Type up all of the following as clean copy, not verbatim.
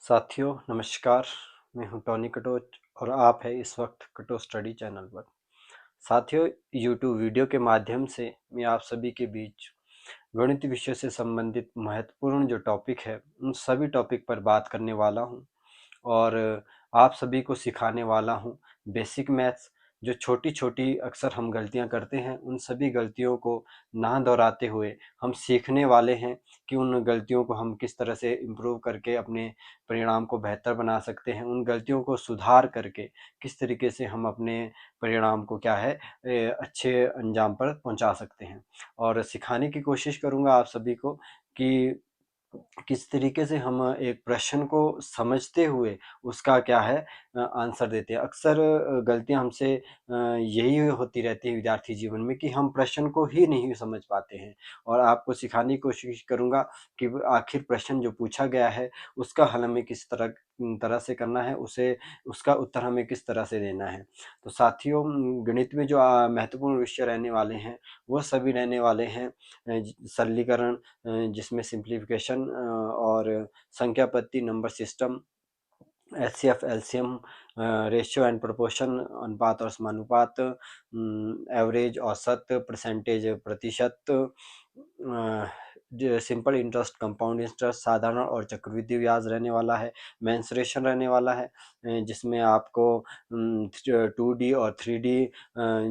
साथियों नमस्कार। मैं हूं टॉनी कटोच और आप है इस वक्त कटोच स्टडी चैनल पर। साथियों, यूट्यूब वीडियो के माध्यम से मैं आप सभी के बीच गणित विषय से संबंधित महत्वपूर्ण जो टॉपिक है उन सभी टॉपिक पर बात करने वाला हूं और आप सभी को सिखाने वाला हूं बेसिक मैथ्स। जो छोटी छोटी अक्सर हम गलतियां करते हैं उन सभी गलतियों को ना दोहराते हुए हम सीखने वाले हैं कि उन गलतियों को हम किस तरह से इम्प्रूव करके अपने परिणाम को बेहतर बना सकते हैं, उन गलतियों को सुधार करके किस तरीके से हम अपने परिणाम को क्या है अच्छे अंजाम पर पहुंचा सकते हैं। और सिखाने की कोशिश करूंगा आप सभी को कि किस तरीके से हम एक प्रश्न को समझते हुए उसका क्या है आंसर देते हैं। अक्सर गलतियां हमसे यही होती रहती है विद्यार्थी जीवन में कि हम प्रश्न को ही नहीं समझ पाते हैं और आपको सिखाने की कोशिश करूंगा कि आखिर प्रश्न जो पूछा गया है उसका हल हमें किस तरह तरह से करना है, उसे उसका उत्तर हमें किस तरह से देना है। तो साथियों, गणित में जो महत्वपूर्ण विषय रहने वाले हैं वो सभी रहने वाले हैं सरलीकरण, जिसमें सिंप्लीफिकेशन और संख्या पत्ती, number system, HCF, LCM, ratio and proportion, अनुपात और समानुपात, एवरेज औसत, परसेंटेज प्रतिशत, सिंपल इंटरेस्ट, कंपाउंड इंटरेस्ट, साधारण और चक्रवृद्धि ब्याज रहने वाला है। मेंसुरेशन रहने वाला है जिसमें आपको 2D और 3D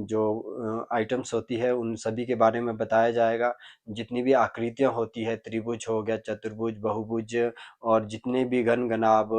जो आइटम्स होती है उन सभी के बारे में बताया जाएगा। जितनी भी आकृतियां होती है, त्रिभुज हो गया, चतुर्भुज, बहुभुज और जितने भी घन घनाभ,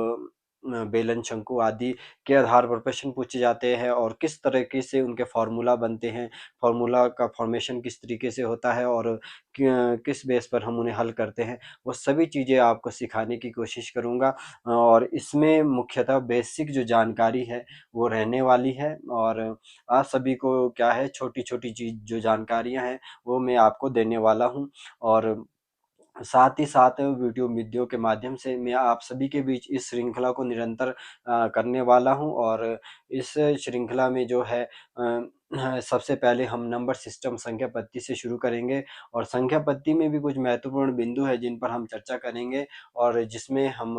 बेलन, शंकु आदि के आधार पर प्रश्न पूछे जाते हैं और किस तरीके से उनके फॉर्मूला बनते हैं, फॉर्मूला का फॉर्मेशन किस तरीके से होता है और किस बेस पर हम उन्हें हल करते हैं, वो सभी चीज़ें आपको सिखाने की कोशिश करूँगा। और इसमें मुख्यतः बेसिक जो जानकारी है वो रहने वाली है और आप सभी को क्या है छोटी छोटी चीज़ जो जानकारियाँ हैं वो मैं आपको देने वाला हूँ। और साथ ही साथ वीडियो के माध्यम से मैं आप सभी के बीच इस श्रृंखला को निरंतर करने वाला हूं और इस श्रृंखला में जो है सबसे पहले हम नंबर सिस्टम संख्या पत्ती से शुरू करेंगे और संख्या पत्ती में भी कुछ महत्वपूर्ण बिंदु है जिन पर हम चर्चा करेंगे और जिसमें हम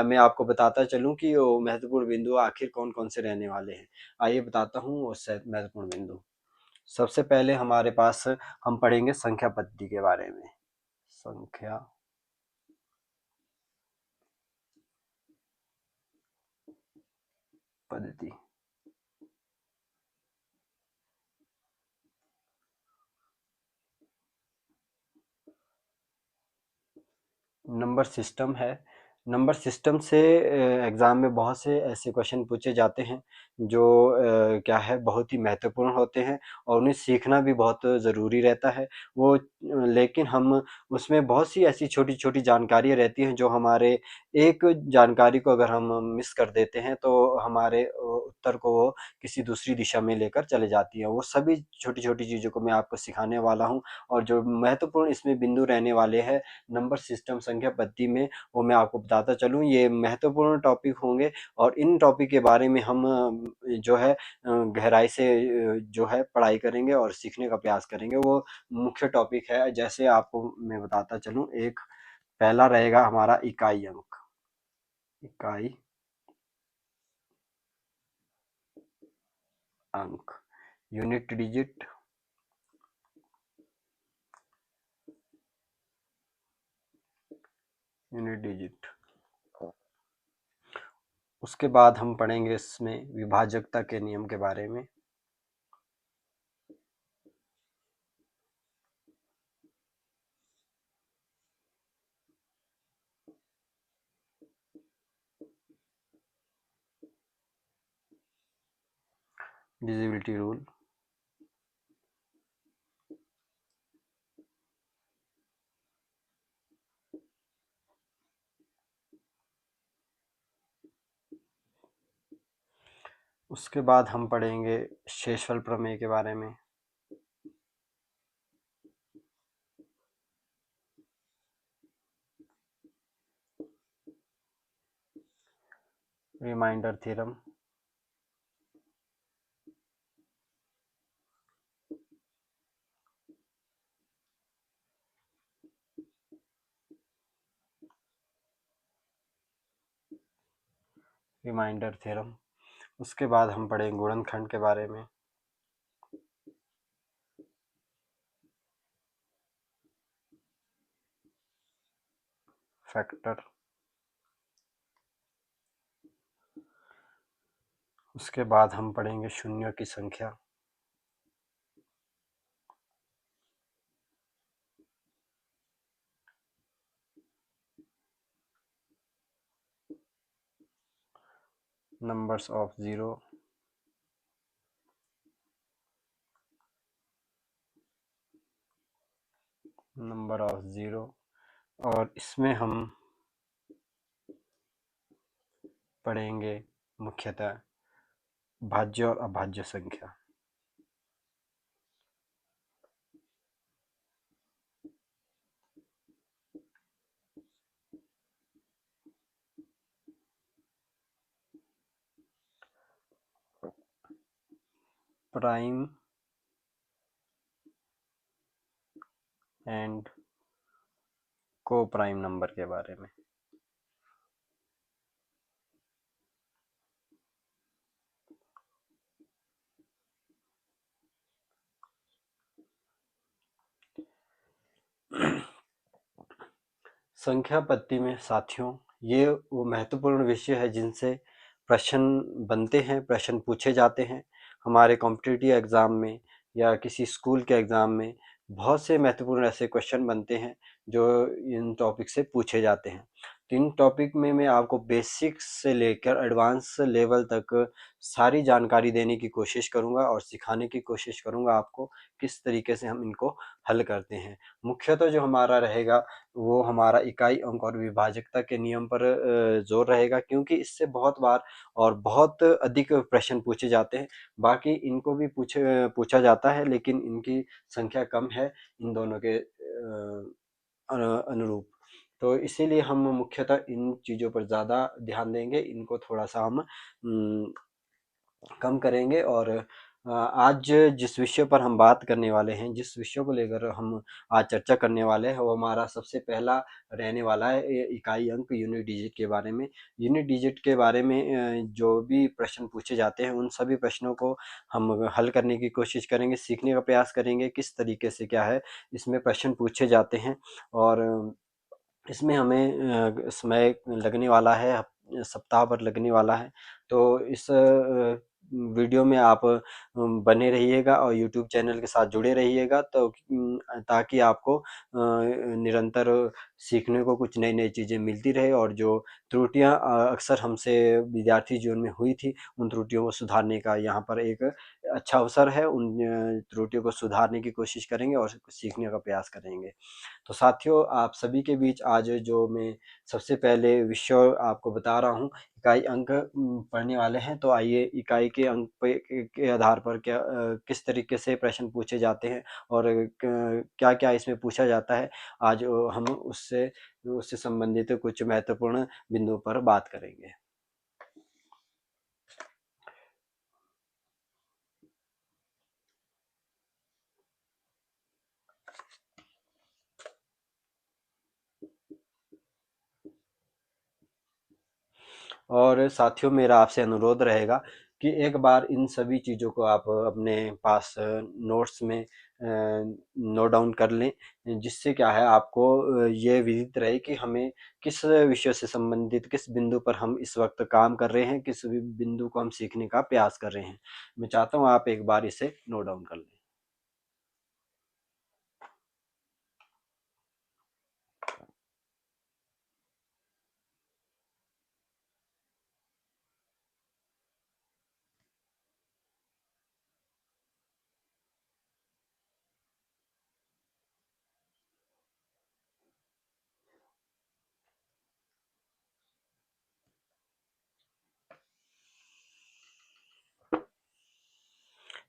मैं आपको बताता चलूं कि वो महत्वपूर्ण बिंदु आखिर कौन कौन से रहने वाले हैं। आइए बताता हूं वो महत्वपूर्ण बिंदु। सबसे पहले हमारे पास हम पढ़ेंगे संख्या पत्ती के बारे में। संख्या पद्धति, नंबर सिस्टम है। नंबर सिस्टम से एग्ज़ाम में बहुत से ऐसे क्वेश्चन पूछे जाते हैं जो क्या है बहुत ही महत्वपूर्ण होते हैं और उन्हें सीखना भी बहुत ज़रूरी रहता है। वो लेकिन हम उसमें बहुत सी ऐसी छोटी-छोटी जानकारियाँ रहती हैं जो हमारे एक जानकारी को अगर हम मिस कर देते हैं तो हमारे उत्तर को वो किसी दूसरी दिशा में लेकर चले जाती हैं। वो सभी छोटी-छोटी चीज़ों को मैं आपको सिखाने वाला हूँ और जो महत्वपूर्ण इसमें बिंदु रहने वाले हैं नंबर सिस्टम संख्या पद्धति में वो मैं आपको बताता चलूँ। ये महत्वपूर्ण टॉपिक होंगे और इन टॉपिक के बारे में हम जो है गहराई से जो है पढ़ाई करेंगे और सीखने का प्रयास करेंगे। वो मुख्य टॉपिक है जैसे आपको मैं बताता चलूँ। एक पहला रहेगा हमारा इकाई अंक। इकाई अंक, यूनिट डिजिट, यूनिट डिजिट। उसके बाद हम पढ़ेंगे इसमें विभाजकता के नियम के बारे में। Divisibility rule. उसके बाद हम पढ़ेंगे शेषफल प्रमेय के बारे में। Remainder theorem. Remainder theorem. उसके बाद हम पढ़ेंगे गुणनखंड के बारे में, फैक्टर। उसके बाद हम पढ़ेंगे शून्यों की संख्या। Numbers of zero. Number of zero. और इसमें हम पढ़ेंगे मुख्यतः भाज्य और अभाज्य संख्या। प्राइम एंड को प्राइम नंबर के बारे में। संख्या पद्धति में साथियों, ये वो महत्वपूर्ण विषय है जिनसे प्रश्न बनते हैं, प्रश्न पूछे जाते हैं हमारे कॉम्पिटिटिव एग्ज़ाम में या किसी स्कूल के एग्ज़ाम में। बहुत से महत्वपूर्ण ऐसे क्वेश्चन बनते हैं जो इन टॉपिक से पूछे जाते हैं। तो इन टॉपिक में मैं आपको बेसिक्स से लेकर एडवांस लेवल तक सारी जानकारी देने की कोशिश करूंगा और सिखाने की कोशिश करूंगा आपको किस तरीके से हम इनको हल करते हैं। मुख्यतः जो हमारा रहेगा वो हमारा इकाई अंक और विभाजकता के नियम पर जोर रहेगा, क्योंकि इससे बहुत बार और बहुत अधिक प्रश्न पूछे जाते हैं। बाकी इनको भी पूछा जाता है, लेकिन इनकी संख्या कम है इन दोनों के अनुरूप। तो इसीलिए हम मुख्यतः इन चीज़ों पर ज़्यादा ध्यान देंगे, इनको थोड़ा सा हम कम करेंगे। और आज जिस विषय पर हम बात करने वाले हैं, जिस विषय को लेकर हम आज चर्चा करने वाले हैं, वो हमारा सबसे पहला रहने वाला है इकाई अंक यूनिट डिजिट के बारे में। यूनिट डिजिट के बारे में जो भी प्रश्न पूछे जाते हैं उन सभी प्रश्नों को हम हल करने की कोशिश करेंगे, सीखने का प्रयास करेंगे किस तरीके से क्या है इसमें प्रश्न पूछे जाते हैं। और इसमें हमें समय लगने वाला है, सप्ताह भर लगने वाला है। तो इस वीडियो में आप बने रहिएगा और यूट्यूब चैनल के साथ जुड़े रहिएगा, तो ताकि आपको निरंतर सीखने को कुछ नई-नई चीज़ें मिलती रहे और जो त्रुटियाँ अक्सर हमसे विद्यार्थी जीवन में हुई थी, उन त्रुटियों को सुधारने का यहाँ पर एक अच्छा अवसर है। उन त्रुटियों को सुधारने की कोशिश करेंगे और सीखने का प्रयास करेंगे। तो साथियों, आप सभी के बीच आज जो मैं सबसे पहले विषय आपको बता रहा हूँ, इकाई अंक पढ़ने वाले हैं। तो आइए इकाई के अंक पे के आधार पर किस तरीके से प्रश्न पूछे जाते हैं और क्या-क्या इसमें पूछा जाता है, आज हम उससे उससे संबंधित कुछ महत्वपूर्ण बिंदुओं पर बात करेंगे। और साथियों, मेरा आपसे अनुरोध रहेगा कि एक बार इन सभी चीज़ों को आप अपने पास नोट्स में नोट डाउन कर लें, जिससे क्या है आपको ये विदित रहे कि हमें किस विषय से संबंधित किस बिंदु पर हम इस वक्त काम कर रहे हैं, किस बिंदु को हम सीखने का प्रयास कर रहे हैं। मैं चाहता हूँ आप एक बार इसे नोट डाउन कर लें।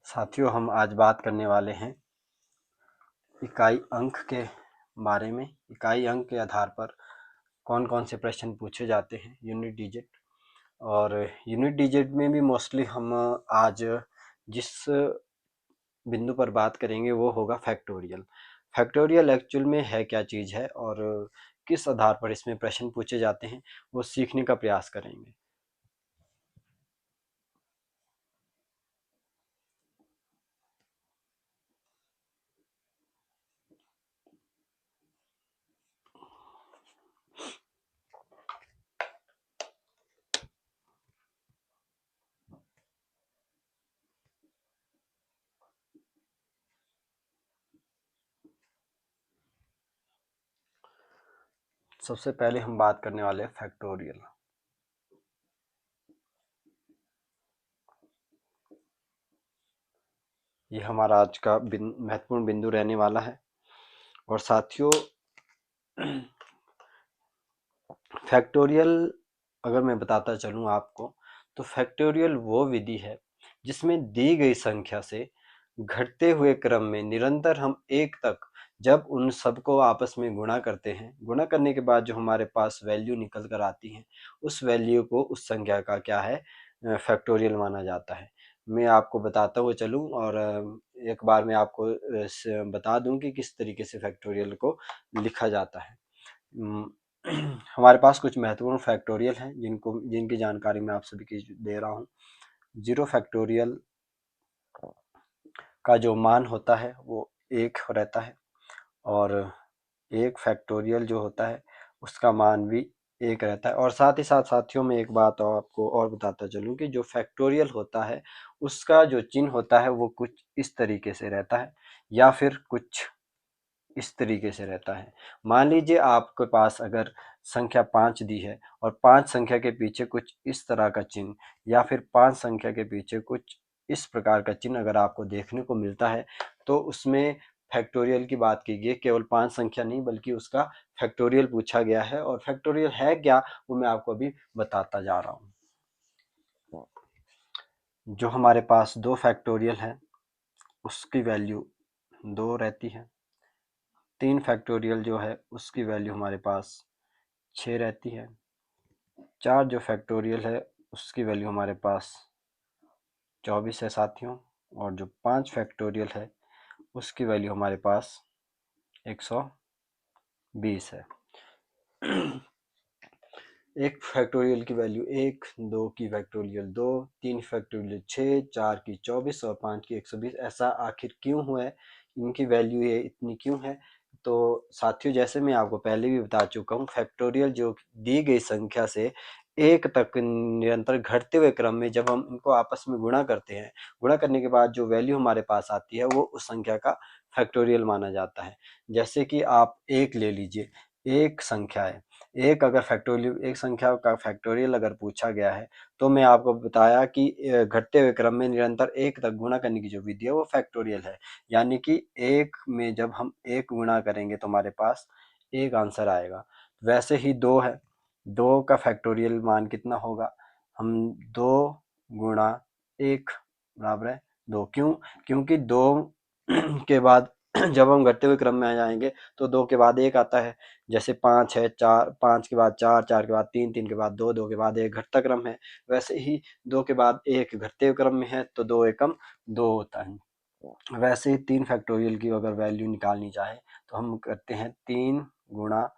साथियों, हम आज बात करने वाले हैं इकाई अंक के बारे में। इकाई अंक के आधार पर कौन कौन से प्रश्न पूछे जाते हैं, यूनिट डिजिट। और यूनिट डिजिट में भी मोस्टली हम आज जिस बिंदु पर बात करेंगे वो होगा फैक्टोरियल। फैक्टोरियल एक्चुअल में है क्या चीज़ है और किस आधार पर इसमें प्रश्न पूछे जाते हैं, वो सीखने का प्रयास करेंगे। सबसे पहले हम बात करने वाले हैं फैक्टोरियल। ये हमारा आज का महत्वपूर्ण बिंदु रहने वाला है। और साथियों, फैक्टोरियल अगर मैं बताता चलूँ आपको, तो फैक्टोरियल वो विधि है जिसमें दी गई संख्या से घटते हुए क्रम में निरंतर हम एक तक जब उन सबको आपस में गुणा करते हैं, गुणा करने के बाद जो हमारे पास वैल्यू निकल कर आती है, उस वैल्यू को उस संख्या का क्या है, फैक्टोरियल माना जाता है। मैं आपको बताता हुआ चलूँ और एक बार मैं आपको बता दूं कि किस तरीके से फैक्टोरियल को लिखा जाता है। हमारे पास कुछ महत्वपूर्ण फैक्टोरियल हैं जिनकी जानकारी मैं आप सभी की दे रहा हूँ। 0 फैक्टोरियल का जो मान होता है वो 1 रहता है, और 1 फैक्टोरियल जो होता है उसका मान भी 1 रहता है। और साथ ही साथ साथियों, में एक बात और आपको और बताता चलूँ कि जो फैक्टोरियल होता है उसका जो चिन्ह होता है वो कुछ इस तरीके से रहता है, या फिर कुछ इस तरीके से रहता है। मान लीजिए आपके पास अगर संख्या 5 दी है और 5 संख्या के पीछे कुछ इस तरह का चिन्ह, या फिर 5 संख्या के पीछे कुछ इस प्रकार का चिन्ह अगर आपको देखने को मिलता है, तो उसमें फैक्टोरियल की बात की गई। केवल 5 संख्या नहीं बल्कि उसका फैक्टोरियल पूछा गया है, और फैक्टोरियल है क्या वो मैं आपको अभी बताता जा रहा हूँ। जो हमारे पास 2 फैक्टोरियल है उसकी वैल्यू 2 रहती है। 3 फैक्टोरियल जो है उसकी वैल्यू हमारे पास 6 रहती है। 4 जो फैक्टोरियल है उसकी वैल्यू हमारे पास 24 है साथियों। और जो 5 फैक्टोरियल है उसकी वैल्यू हमारे पास 120 है। एक फैक्टोरियल की वैल्यू 1, 2 की फैक्टोरियल 2, 3 फैक्टोरियल 6, 4 की 24 और 5 की 120। ऐसा आखिर क्यों हुआ है, इनकी वैल्यू ये इतनी क्यों है? तो साथियों, जैसे मैं आपको पहले भी बता चुका हूँ, फैक्टोरियल जो दी गई संख्या से 1 तक निरंतर घटते हुए क्रम में जब हम इनको आपस में गुणा करते हैं, गुणा करने के बाद जो वैल्यू हमारे पास आती है वो उस संख्या का फैक्टोरियल माना जाता है। जैसे कि आप 1 ले लीजिए, एक संख्या है, एक अगर फैक्टोरियल, एक संख्या का फैक्टोरियल अगर पूछा गया है, तो मैं आपको बताया कि घटते हुए क्रम में निरंतर 1 तक गुणा करने की जो विधि है वो फैक्टोरियल है। यानी कि 1 में जब हम 1 गुणा करेंगे तो हमारे पास 1 आंसर आएगा। वैसे ही 2 है, 2 का फैक्टोरियल मान कितना होगा? हम 2 गुणा 1 बराबर है 2। क्यों? क्योंकि 2 के बाद जब हम घटते हुए क्रम में आ जाएंगे तो 2 के बाद 1 आता है। जैसे 5 है, 4, 5 के बाद 4, 4 के बाद 3, 3 के बाद 2, 2 के बाद 1 घटता क्रम है। वैसे ही 2 के बाद 1 घटते हुए क्रम में है, तो 2 एकम 2 होता है। वैसे ही 3 फैक्टोरियल की अगर वैल्यू निकालनी चाहे तो हम करते हैं 3 गुणा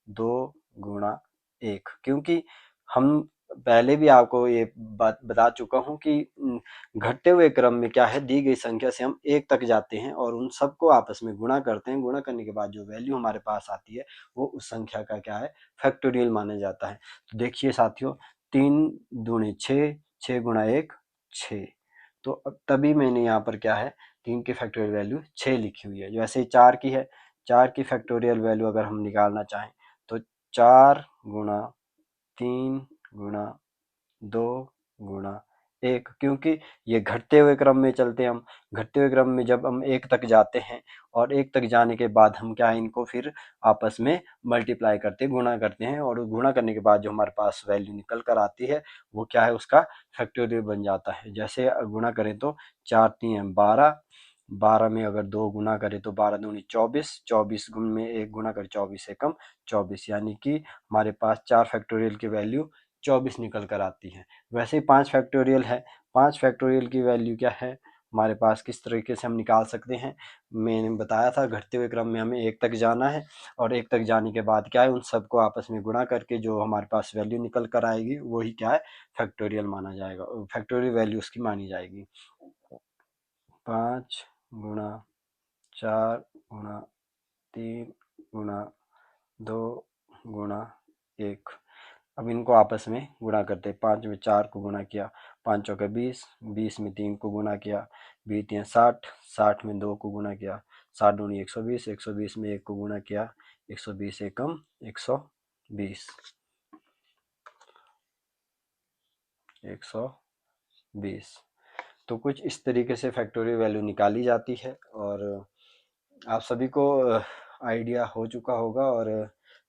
2 गुणा 1। क्योंकि हम पहले भी आपको ये बात बता चुका हूँ कि घटते हुए क्रम में क्या है, दी गई संख्या से हम 1 तक जाते हैं और उन सबको आपस में गुणा करते हैं। गुणा करने के बाद जो वैल्यू हमारे पास आती है वो उस संख्या का क्या है, फैक्टोरियल माना जाता है। तो देखिए साथियों, 3 दूनी 6, 6 गुणा 1 6। तो अब तभी मैंने यहाँ पर क्या है, 3 की फैक्टोरियल वैल्यू 6 लिखी हुई है। जैसे ही 4 की है, 4 की फैक्टोरियल वैल्यू अगर हम निकालना चाहें तो 4 गुणा 3 गुणा 2 गुणा 1। क्योंकि ये घटते हुए क्रम में चलते हैं हम, घटते हुए क्रम में जब हम 1 तक जाते हैं और 1 तक जाने के बाद हम क्या है, इनको फिर आपस में मल्टीप्लाई करते हैं, गुणा करते हैं, और गुणा करने के बाद जो हमारे पास वैल्यू निकल कर आती है वो क्या है, उसका फैक्टोरियल बन जाता है। जैसे गुणा करें तो 4 3 12, 12 में अगर 2 गुणा करें तो 12 दूनी 24, 24 गुण में 1 गुणा कर 24 एकम 24, यानी कि हमारे पास 4 फैक्टोरियल की वैल्यू 24 निकल कर आती है। वैसे ही 5 फैक्टोरियल है, 5 फैक्टोरियल की वैल्यू क्या है हमारे पास, किस तरीके से हम निकाल सकते हैं? मैंने बताया था, घटते हुए क्रम में हमें 1 तक जाना है और 1 तक जाने के बाद क्या है, उन सबको आपस में गुणा करके जो हमारे पास वैल्यू निकल कर आएगी वही क्या है, फैक्टोरियल माना जाएगा, फैक्टोरियल वैल्यू उसकी मानी जाएगी। 5 गुणा 4 गुणा 3 गुणा 2 गुणा 1। अब इनको आपस में गुणा करते हैं। 5 में 4 को गुणा किया, 5 चौके 20, 20 में 3 को गुणा किया, 20 3 60, 60 में 2 को गुणा किया, 60 दूनी 120, 120 में 1 को गुणा किया, 120 एकम 120। 120, 120। तो कुछ इस तरीके से फैक्टोरियल वैल्यू निकाली जाती है और आप सभी को आइडिया हो चुका होगा और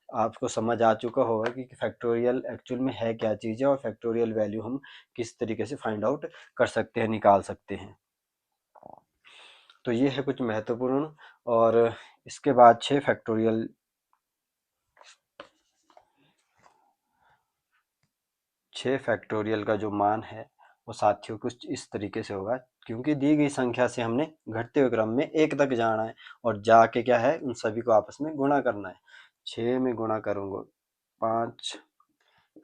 आपको समझ आ चुका होगा कि फैक्टोरियल एक्चुअल में है क्या चीज़ है और फैक्टोरियल वैल्यू हम किस तरीके से फाइंड आउट कर सकते हैं, निकाल सकते हैं। तो ये है कुछ महत्वपूर्ण। और इसके बाद 6 फैक्टोरियल का जो मान है वो साथियों कुछ इस तरीके से होगा, क्योंकि दी गई संख्या से हमने घटते हुए क्रम में एक तक जाना है और जाके क्या है उन सभी को आपस में गुणा करना है। 6 में गुणा करूँगा 5,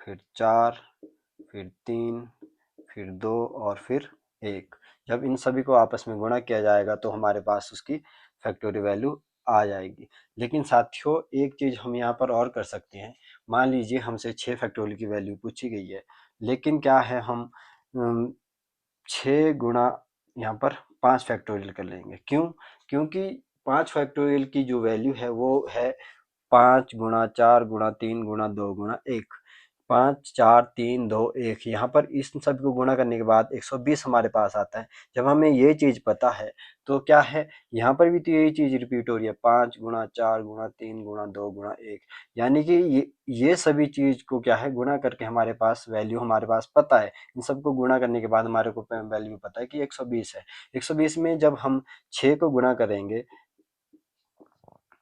फिर 4, फिर 3, फिर 2 और फिर 1। जब इन सभी को आपस में गुणा किया जाएगा तो हमारे पास उसकी फैक्टोरियल वैल्यू आ जाएगी। लेकिन साथियों एक चीज़ हम यहाँ पर और कर सकते हैं। मान लीजिए हमसे 6 फैक्टोरियल की वैल्यू पूछी गई है, लेकिन क्या है हम 6 गुणा यहाँ पर 5 फैक्टोरियल कर लेंगे। क्यों? क्योंकि 5 फैक्टोरियल की जो वैल्यू है वो है 5 गुणा 4 गुणा 3 गुणा 2 गुणा 1। 5 4 3 2 1, यहाँ पर इस सब को गुणा करने के बाद 120 हमारे पास आता है। जब हमें ये चीज़ पता है तो क्या है यहाँ पर भी तो यही चीज़ रिपीट हो रही है, 5 गुणा 4 गुणा 3 गुणा 2 गुणा 1। यानी कि ये सभी चीज़ को क्या है गुणा करके हमारे पास वैल्यू हमारे पास पता है। इन सबको गुणा करने के बाद हमारे को वैल्यू पता है कि 120 है। 120 में जब हम 6 को गुणा करेंगे,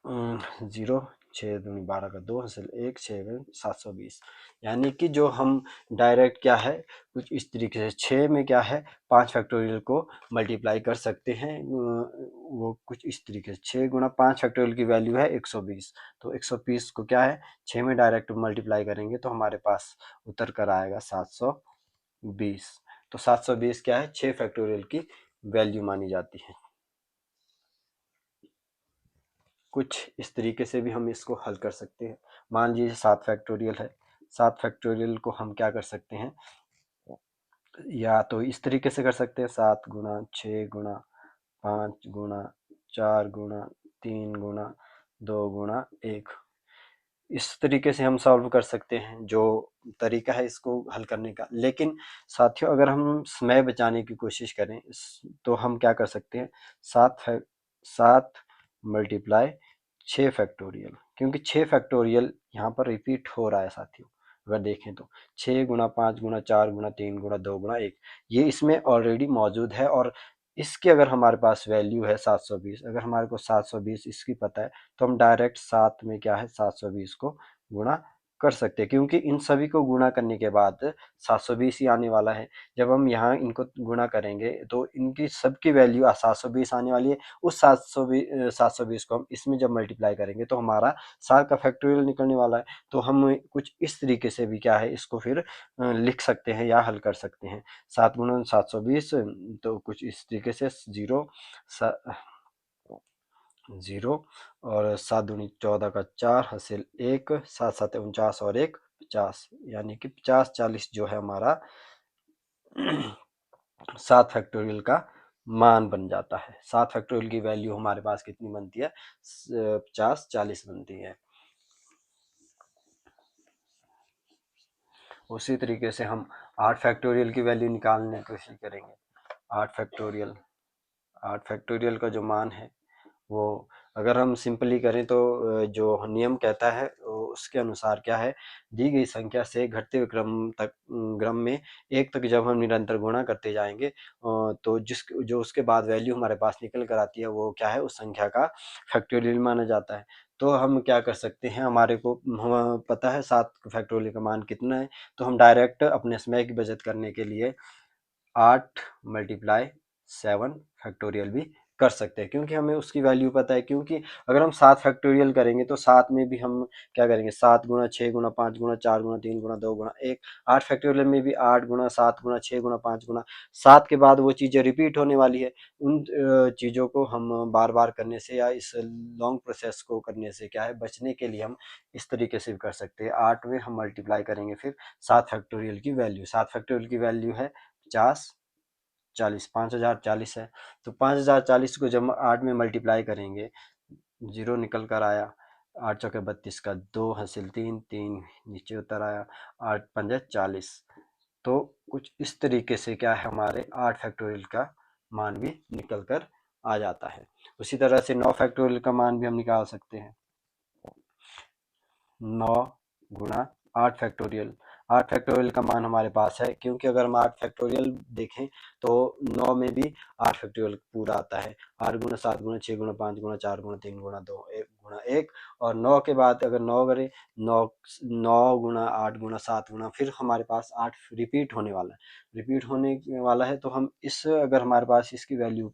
0 6 दूनी 12 का 2 हासिल 1 6 में 720। यानी कि जो हम डायरेक्ट क्या है कुछ इस तरीके से 6 में क्या है 5 फैक्टोरियल को मल्टीप्लाई कर सकते हैं। वो कुछ इस तरीके से 6 गुणा 5 फैक्टोरियल की वैल्यू है 120। तो 120 को क्या है 6 में डायरेक्ट मल्टीप्लाई करेंगे तो हमारे पास उतर कर आएगा 720। तो 720 क्या है 6 फैक्टोरियल की वैल्यू मानी जाती है। कुछ इस तरीके से भी हम इसको हल कर सकते हैं। मान लीजिए 7 फैक्टोरियल है, 7 फैक्टोरियल को हम क्या कर सकते हैं, या तो इस तरीके से कर सकते हैं 7 गुणा 6 गुणा 5 गुणा 4 गुणा 3 गुणा 2 गुणा 1। इस तरीके से हम सॉल्व कर सकते हैं जो तरीका है इसको हल करने का। लेकिन साथियों अगर हम समय बचाने की कोशिश करें तो हम क्या कर सकते हैं, 7 मल्टीप्लाई 6 फैक्टोरियल, क्योंकि 6 फैक्टोरियल यहाँ पर रिपीट हो रहा है साथियों। अगर देखें तो 6 गुणा 5 गुणा 4 गुणा 3 गुणा 2 गुणा 1 ये इसमें ऑलरेडी मौजूद है और इसकी अगर हमारे पास वैल्यू है 720, अगर हमारे को 720 इसकी पता है तो हम डायरेक्ट 7 में क्या है 720 को गुणा कर सकते हैं, क्योंकि इन सभी को गुणा करने के बाद 720 ही आने वाला है। जब हम यहाँ इनको गुणा करेंगे तो इनकी सबकी वैल्यू 720 आने वाली है। उस 720 को हम इसमें जब मल्टीप्लाई करेंगे तो हमारा 7 का फैक्टोरियल निकलने वाला है। तो हम कुछ इस तरीके से भी क्या है इसको फिर लिख सकते हैं या हल कर सकते हैं। 7 गुणा 720 तो कुछ इस तरीके से 0 और 7 दूनी 14 का 4 हासिल 1 7 7 49 और 1 50, यानी कि 50 40 जो है हमारा 7 फैक्टोरियल का मान बन जाता है। 7 फैक्टोरियल की वैल्यू हमारे पास कितनी बनती है 50 40 बनती है। उसी तरीके से हम 8 फैक्टोरियल की वैल्यू निकालने की कोशिश करेंगे। 8 फैक्टोरियल 8 फैक्टोरियल का जो मान है वो अगर हम सिंपली करें तो जो नियम कहता है उसके अनुसार क्या है, दी गई संख्या से घटते हुए क्रम में एक तक जब हम निरंतर गुणा करते जाएंगे तो जो उसके बाद वैल्यू हमारे पास निकल कर आती है वो क्या है उस संख्या का फैक्टोरियल माना जाता है। तो हम क्या कर सकते हैं, हमारे को हम पता है 7 फैक्टोरियल का मान कितना है, तो हम डायरेक्ट अपने समय की बचत करने के लिए 8 मल्टीप्लाई 7 फैक्टोरियल भी कर सकते हैं, क्योंकि हमें उसकी वैल्यू पता है। क्योंकि अगर हम 7 फैक्टोरियल करेंगे तो 7 में भी हम क्या करेंगे 7 गुणा 6 गुणा 5 गुणा 4 गुणा 3 गुणा 2 गुणा 1। 8 फैक्टोरियल में भी 8 गुणा 7 गुणा 6 गुणा 5 गुणा 7 के बाद वो चीज़ें रिपीट होने वाली है। उन चीज़ों को हम बार बार करने से या इस लॉन्ग प्रोसेस को करने से क्या है बचने के लिए हम इस तरीके से भी कर सकते हैं। 8 में हम मल्टीप्लाई करेंगे फिर 7 फैक्टोरियल की वैल्यू, 7 फैक्टोरियल की वैल्यू है 50 40, 5040 है। तो 5040 को जब 8 में मल्टीप्लाई करेंगे 0 निकल कर आया, 8 चौके 32 का 2 हासिल 3 3 नीचे उतर आया, 8 पंजे 40। तो कुछ इस तरीके से क्या है, हमारे 8 फैक्टोरियल का मान भी निकल कर आ जाता है। उसी तरह से 9 फैक्टोरियल का मान भी हम निकाल सकते हैं। 9 गुणा 8 फैक्टोरियल, 8 फैक्टोरियल का मान हमारे पास है, क्योंकि अगर हम 8 फैक्टोरियल देखें तो 9 में भी 8 फैक्टोरियल पूरा आता है। 8 गुणा 7 गुणा 6 गुणा 5 गुणा 4 गुणा 3 गुणा 2 1 गुणा 1, और 9 के बाद अगर 9 करें, 9 9 गुणा 8 गुणा 7 गुणा, फिर हमारे पास 8 रिपीट होने वाला है। रिपीट होने वाला है तो हम इस, अगर हमारे पास इसकी वैल्यू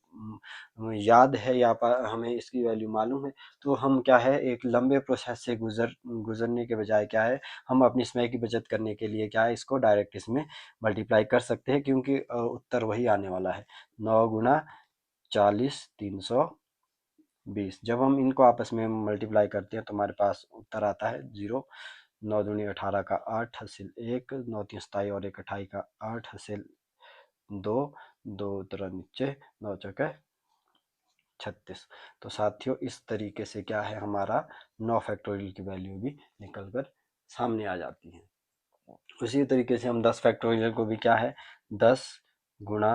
याद है या हमें इसकी वैल्यू मालूम है, तो हम क्या है, एक लंबे प्रोसेस से गुजरने के बजाय क्या है, हम अपनी समय की बचत करने के लिए क्या है, इसको डायरेक्ट इसमें मल्टीप्लाई कर सकते हैं, क्योंकि उत्तर वही आने वाला है। 9 गुणा 40 320। जब हम इनको आपस में मल्टीप्लाई करते हैं तो हमारे पास उत्तर आता है 0। 9 दूनी 18 का 8 हासिल 1, 9 तीन 27 और 1 28 का 8 हासिल 2, 2 उतरा नीचे, 9 चौके 36। तो साथियों इस तरीके से क्या है, हमारा 9 फैक्टोरियल की वैल्यू भी निकल कर सामने आ जाती है। उसी तरीके से हम 10 फैक्टोरियल को भी क्या है, 10 गुणा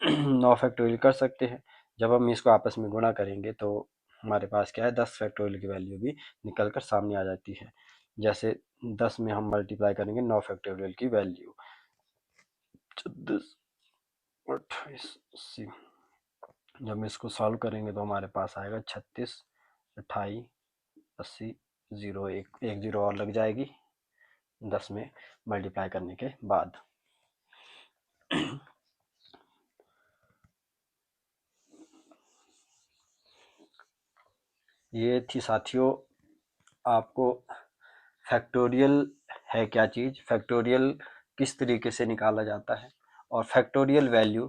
9 फैक्टोरियल कर सकते हैं। जब हम इसको आपस में गुणा करेंगे तो हमारे पास क्या है, 10 फैक्टोरियल की वैल्यू भी निकल कर सामने आ जाती है। जैसे 10 में हम मल्टीप्लाई करेंगे 9 फैक्टोरियल की वैल्यू, 36 28 80। जब हम इसको सॉल्व करेंगे तो हमारे पास आएगा 36 28 80 0 एक 0 और लग जाएगी 10 में मल्टीप्लाई करने के बाद। ये थी साथियों आपको फैक्टोरियल है क्या चीज़, फैक्टोरियल किस तरीके से निकाला जाता है, और फैक्टोरियल वैल्यू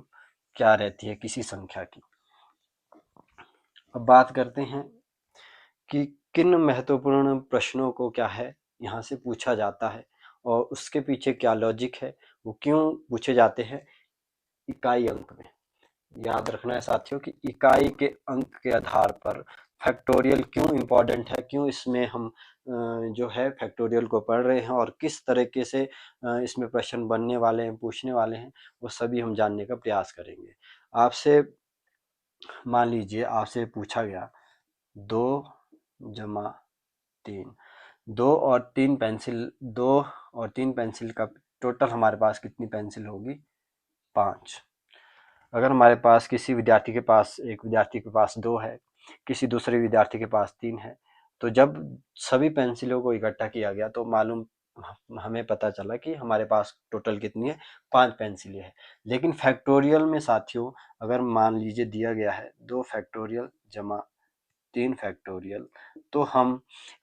क्या रहती है किसी संख्या की। अब बात करते हैं कि किन महत्वपूर्ण प्रश्नों को क्या है यहाँ से पूछा जाता है, और उसके पीछे क्या लॉजिक है, वो क्यों पूछे जाते हैं इकाई अंक में। याद रखना है साथियों कि इकाई के अंक के आधार पर फैक्टोरियल क्यों इम्पोर्टेंट है, क्यों इसमें हम जो है फैक्टोरियल को पढ़ रहे हैं, और किस तरीके से इसमें प्रश्न बनने वाले हैं, पूछने वाले हैं, वो सभी हम जानने का प्रयास करेंगे। आपसे मान लीजिए आपसे पूछा गया 2 जमा 3, 2 और 3 पेंसिल का टोटल हमारे पास कितनी पेंसिल होगी, 5। अगर हमारे पास किसी विद्यार्थी के पास, एक विद्यार्थी के पास 2 है, किसी दूसरे विद्यार्थी के पास 3 है, तो जब सभी पेंसिलों को इकट्ठा किया गया तो मालूम हमें पता चला कि हमारे पास टोटल कितनी है, 5 पेंसिलें हैं। लेकिन फैक्टोरियल में साथियों अगर मान लीजिए दिया गया है 2 फैक्टोरियल जमा 3 फैक्टोरियल, तो हम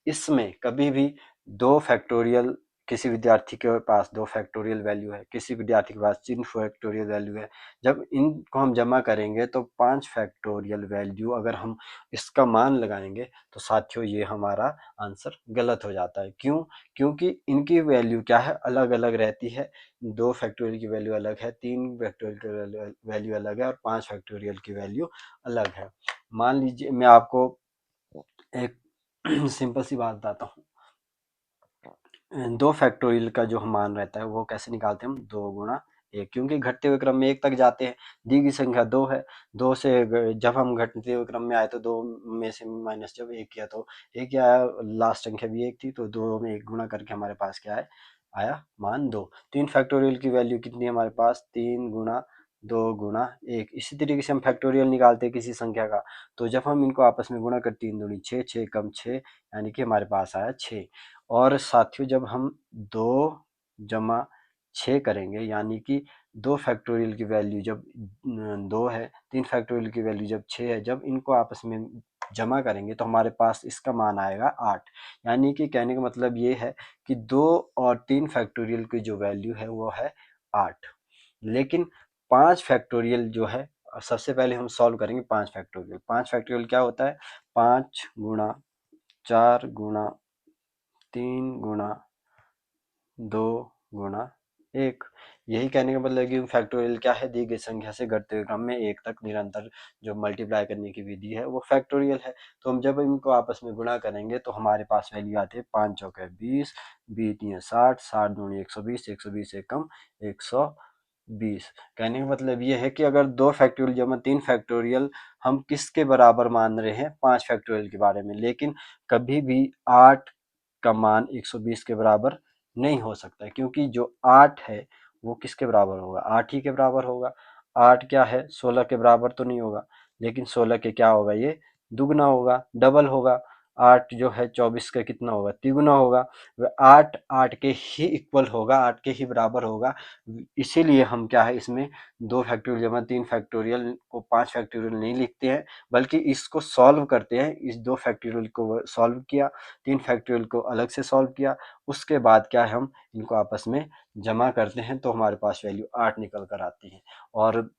इसमें कभी भी 2 फैक्टोरियल, किसी विद्यार्थी के पास 2 फैक्टोरियल वैल्यू है, किसी विद्यार्थी के पास 3 फैक्टोरियल वैल्यू है, जब इनको हम जमा करेंगे तो 5 फैक्टोरियल वैल्यू अगर हम इसका मान लगाएंगे तो साथियों ये हमारा आंसर गलत हो जाता है। क्यों? क्योंकि इनकी वैल्यू क्या है, अलग अलग रहती है। 2 फैक्टोरियल की वैल्यू अलग है, 3 फैक्टोरियल की वैल्यू अलग है, और 5 फैक्टोरियल की वैल्यू अलग है। मान लीजिए मैं आपको एक सिंपल सी बात बताता हूँ। 2 फैक्टोरियल का जो मान रहता है वो कैसे निकालते हैं हम, 2 गुणा 1, क्योंकि घटते हुए क्रम में 1 तक जाते हैं। दी गई संख्या 2 है, 2 से जब हम घटते हुए क्रम में आए तो 2 में से माइनस जब 1 किया तो 1 आया, लास्ट संख्या भी 1 थी, तो 2 में 1 गुणा करके हमारे पास क्या है, आया मान 2। 3 फैक्टोरियल की वैल्यू कितनी है हमारे पास, 3 गुणा 2 गुणा 1। इसी तरीके से हम फैक्टोरियल निकालते हैं किसी संख्या का, तो जब हम इनको आपस में गुणा कर 3 दूनी 6, 6 कम 6, यानी कि हमारे पास आया 6। और साथियों जब हम 2 जमा 6 करेंगे, यानी कि 2 फैक्टोरियल की वैल्यू जब 2 है, 3 फैक्टोरियल की वैल्यू जब 6 है, जब इनको आपस में जमा करेंगे तो हमारे पास इसका मान आएगा 8। यानी कि कहने का मतलब ये है कि 2 और 3 फैक्टोरियल की जो वैल्यू है वो है 8। लेकिन 5 फैक्टोरियल जो है, सबसे पहले हम सॉल्व करेंगे 5 फैक्टोरियल। 5 फैक्टोरियल क्या होता है, 5 गुणा 4 गुणा 3 गुणा 2 गुणा 1। यही कहने का मतलब कि फैक्टोरियल क्या है, दी गई संख्या से घटते हुए क्रम में 1 तक निरंतर जो मल्टीप्लाई करने की विधि है वो फैक्टोरियल है। तो हम जब इनको आपस में गुणा करेंगे तो हमारे पास वैल्यू आती है 5 चौके 20, 20 तिया 60, 60 दूनी 120, 120 से कम 120। कहने का मतलब ये है कि अगर 2 फैक्टोरियल जमा 3 फैक्टोरियल हम किसके बराबर मान रहे हैं, 5 फैक्टोरियल के बारे में, लेकिन कभी भी 8 का मान 120 के बराबर नहीं हो सकता है, क्योंकि जो 8 है वो किसके बराबर होगा, 8 ही के बराबर होगा। 8 क्या है, 16 के बराबर तो नहीं होगा, लेकिन 16 के क्या होगा, ये दुगना होगा, डबल होगा। 8 जो है 24 का कितना होगा, तिगुना होगा। 8 8 के ही इक्वल होगा, 8 के ही बराबर होगा। इसीलिए हम क्या है, इसमें 2 फैक्टोरियल जमा 3 फैक्टोरियल को 5 फैक्टोरियल नहीं लिखते हैं, बल्कि इसको सॉल्व करते हैं। इस 2 फैक्टोरियल को सॉल्व किया, 3 फैक्टोरियल को अलग से सॉल्व किया, उसके बाद क्या है, हम इनको आपस में जमा करते हैं तो हमारे पास वैल्यू 8 निकल कर आती है। और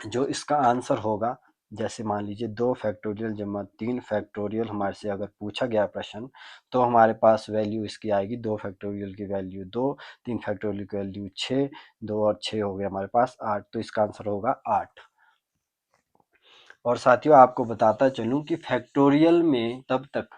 जो इसका आंसर होगा, जैसे मान लीजिए 2 फैक्टोरियल जमा 3 फैक्टोरियल हमारे से अगर पूछा गया प्रश्न, तो हमारे पास वैल्यू इसकी आएगी 2 फैक्टोरियल की वैल्यू 2, 3 फैक्टोरियल की वैल्यू 6, 2 और 6 हो गया हमारे पास 8, तो इसका आंसर होगा 8। और साथियों आपको बताता चलूं कि फैक्टोरियल में तब तक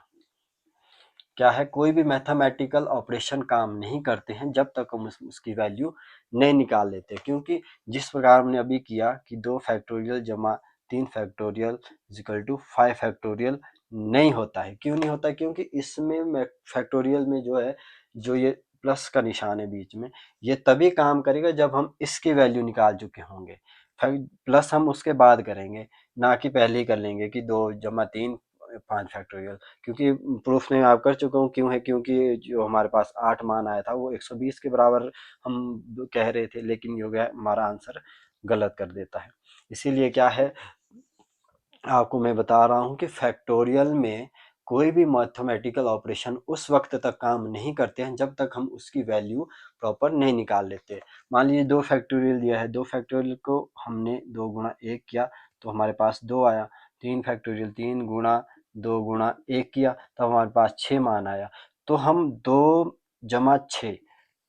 क्या है, कोई भी मैथमेटिकल ऑपरेशन काम नहीं करते हैं जब तक हम उसकी वैल्यू नहीं निकाल लेते, क्योंकि जिस प्रकार हमने अभी किया कि 2 फैक्टोरियल जमा 3 फैक्टोरियल इक्वल टू 5 फैक्टोरियल नहीं होता है। क्यों नहीं होता, क्योंकि इसमें फैक्टोरियल में जो है, जो ये प्लस का निशान है बीच में, ये तभी काम करेगा जब हम इसकी वैल्यू निकाल चुके होंगे। प्लस हम उसके बाद करेंगे, ना कि पहले ही कर लेंगे कि 2 जमा 3 5 फैक्टोरियल। क्योंकि प्रूफ में आप कर चुका हूँ, क्यों है, क्योंकि जो हमारे पास 8 मान आया था वो 120 के बराबर हम कह रहे थे, लेकिन यो गया हमारा आंसर गलत कर देता है। इसीलिए क्या है, आपको मैं बता रहा हूँ कि फैक्टोरियल में कोई भी मैथमेटिकल ऑपरेशन उस वक्त तक काम नहीं करते हैं जब तक हम उसकी वैल्यू प्रॉपर नहीं निकाल लेते। मान लीजिए 2 फैक्टोरियल दिया है, 2 फैक्टोरियल को हमने 2 गुणा 1 किया तो हमारे पास 2 आया। 3 फैक्टोरियल 3 गुणा 2 गुणा 1 किया तो हमारे पास 6 मान आया। तो हम 2 जमा 6,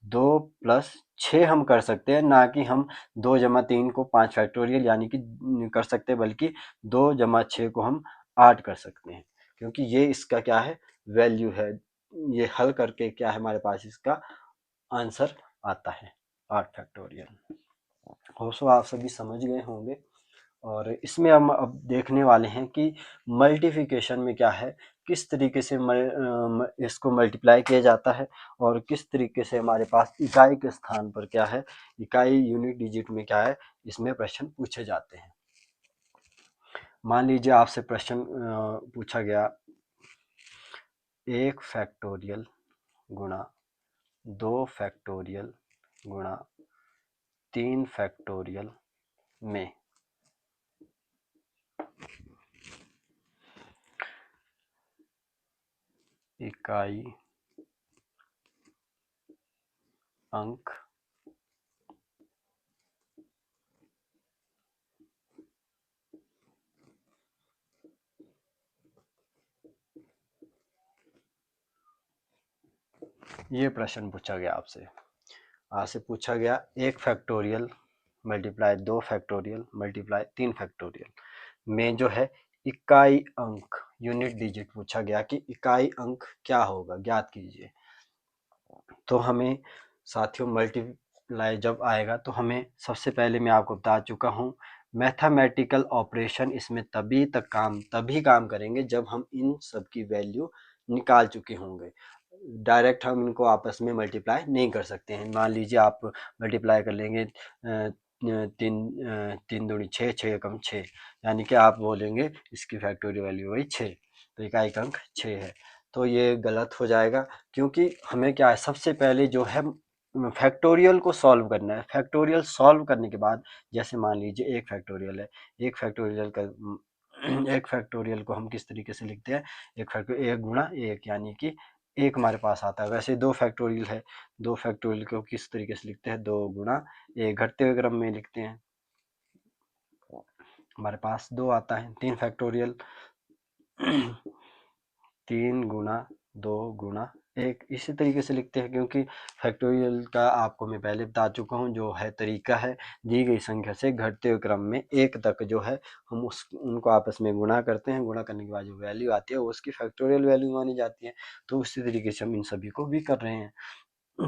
2 प्लस 6 हम कर सकते हैं, ना कि हम 2 जमा 3 को 5 फैक्टोरियल यानी कि कर सकते हैं, बल्कि 2 जमा 6 को हम 8 कर सकते हैं, क्योंकि ये इसका क्या है, वैल्यू है। ये हल करके क्या है, हमारे पास इसका आंसर आता है 8 फैक्टोरियल। होप्सो आप सभी समझ गए होंगे। और इसमें हम अब देखने वाले हैं कि मल्टीप्लिकेशन में क्या है, किस तरीके से इसको मल्टीप्लाई किया जाता है, और किस तरीके से हमारे पास इकाई के स्थान पर क्या है, इकाई यूनिट डिजिट में क्या है, इसमें प्रश्न पूछे जाते हैं। मान लीजिए आपसे प्रश्न पूछा गया 1 फैक्टोरियल गुणा 2 फैक्टोरियल गुणा 3 फैक्टोरियल में इकाई अंक ये प्रश्न पूछा गया आपसे। आपसे पूछा गया 1 factorial multiply 2 factorial multiply 3 factorial में जो है इकाई अंक यूनिट डिजिट पूछा गया कि इकाई अंक क्या होगा, ज्ञात कीजिए। तो हमें साथियों मल्टीप्लाई जब आएगा तो हमें सबसे पहले मैं आपको बता चुका हूँ, मैथमेटिकल ऑपरेशन इसमें तभी काम करेंगे जब हम इन सब की वैल्यू निकाल चुके होंगे। डायरेक्ट हम इनको आपस में मल्टीप्लाई नहीं कर सकते हैं। मान लीजिए आप मल्टीप्लाई कर लेंगे 3 दूनी 6, 6 एकम 6, यानी कि आप बोलेंगे इसकी फैक्टोरियल वैल्यू वही 6, तो इकाई अंक 6 है। तो ये गलत हो जाएगा, क्योंकि हमें क्या है, सबसे पहले जो है फैक्टोरियल को सॉल्व करना है। फैक्टोरियल सॉल्व करने के बाद, जैसे मान लीजिए 1 फैक्टोरियल है, 1 फैक्टोरियल का 1 फैक्टोरियल को हम किस तरीके से लिखते हैं, 1 फैक्टोरियल 1 गुणा 1, यानी कि 1 हमारे पास आता है। वैसे 2 फैक्टोरियल है, 2 फैक्टोरियल को किस तरीके से लिखते हैं, 2 गुणा 1, घटते हुए क्रम में लिखते हैं, हमारे पास 2 आता है। 3 फैक्टोरियल 3 गुणा 2 गुणा एक इसी तरीके से लिखते हैं, क्योंकि फैक्टोरियल का आपको मैं पहले बता चुका हूँ जो है तरीका है, दी गई संख्या से घटते हुए क्रम में एक तक जो है हम उनको आपस में गुणा करते हैं, गुणा करने के बाद जो वैल्यू आती है वो उसकी फैक्टोरियल वैल्यू मानी जाती है। तो उसी तरीके से हम इन सभी को भी कर रहे हैं।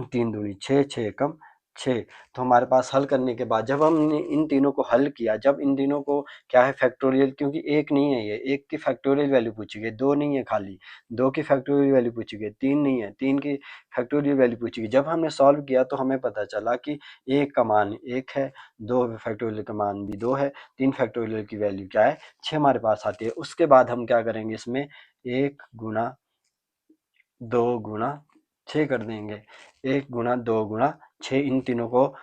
3 दूनी 6, 6 एकम 6। तो हमारे पास हल करने के बाद जब हमने इन तीनों को हल किया, जब इन तीनों को क्या है फैक्टोरियल, क्योंकि एक नहीं है ये, एक की फैक्टोरियल वैल्यू पूछी गई, दो नहीं है खाली, दो की फैक्टोरियल वैल्यू पूछी गई, तीन नहीं है, तीन की फैक्टोरियल वैल्यू पूछी गई। जब हमने सॉल्व किया तो हमें पता चला कि एक का मान एक है, दो फैक्टोरियल का मान भी दो है, तीन फैक्टोरियल की वैल्यू क्या है 6 हमारे पास आती है। उसके बाद हम क्या करेंगे, इसमें 1 गुणा 2 गुणा 6 कर देंगे, 1 गुणा 2 गुणा 6 इन तीनों को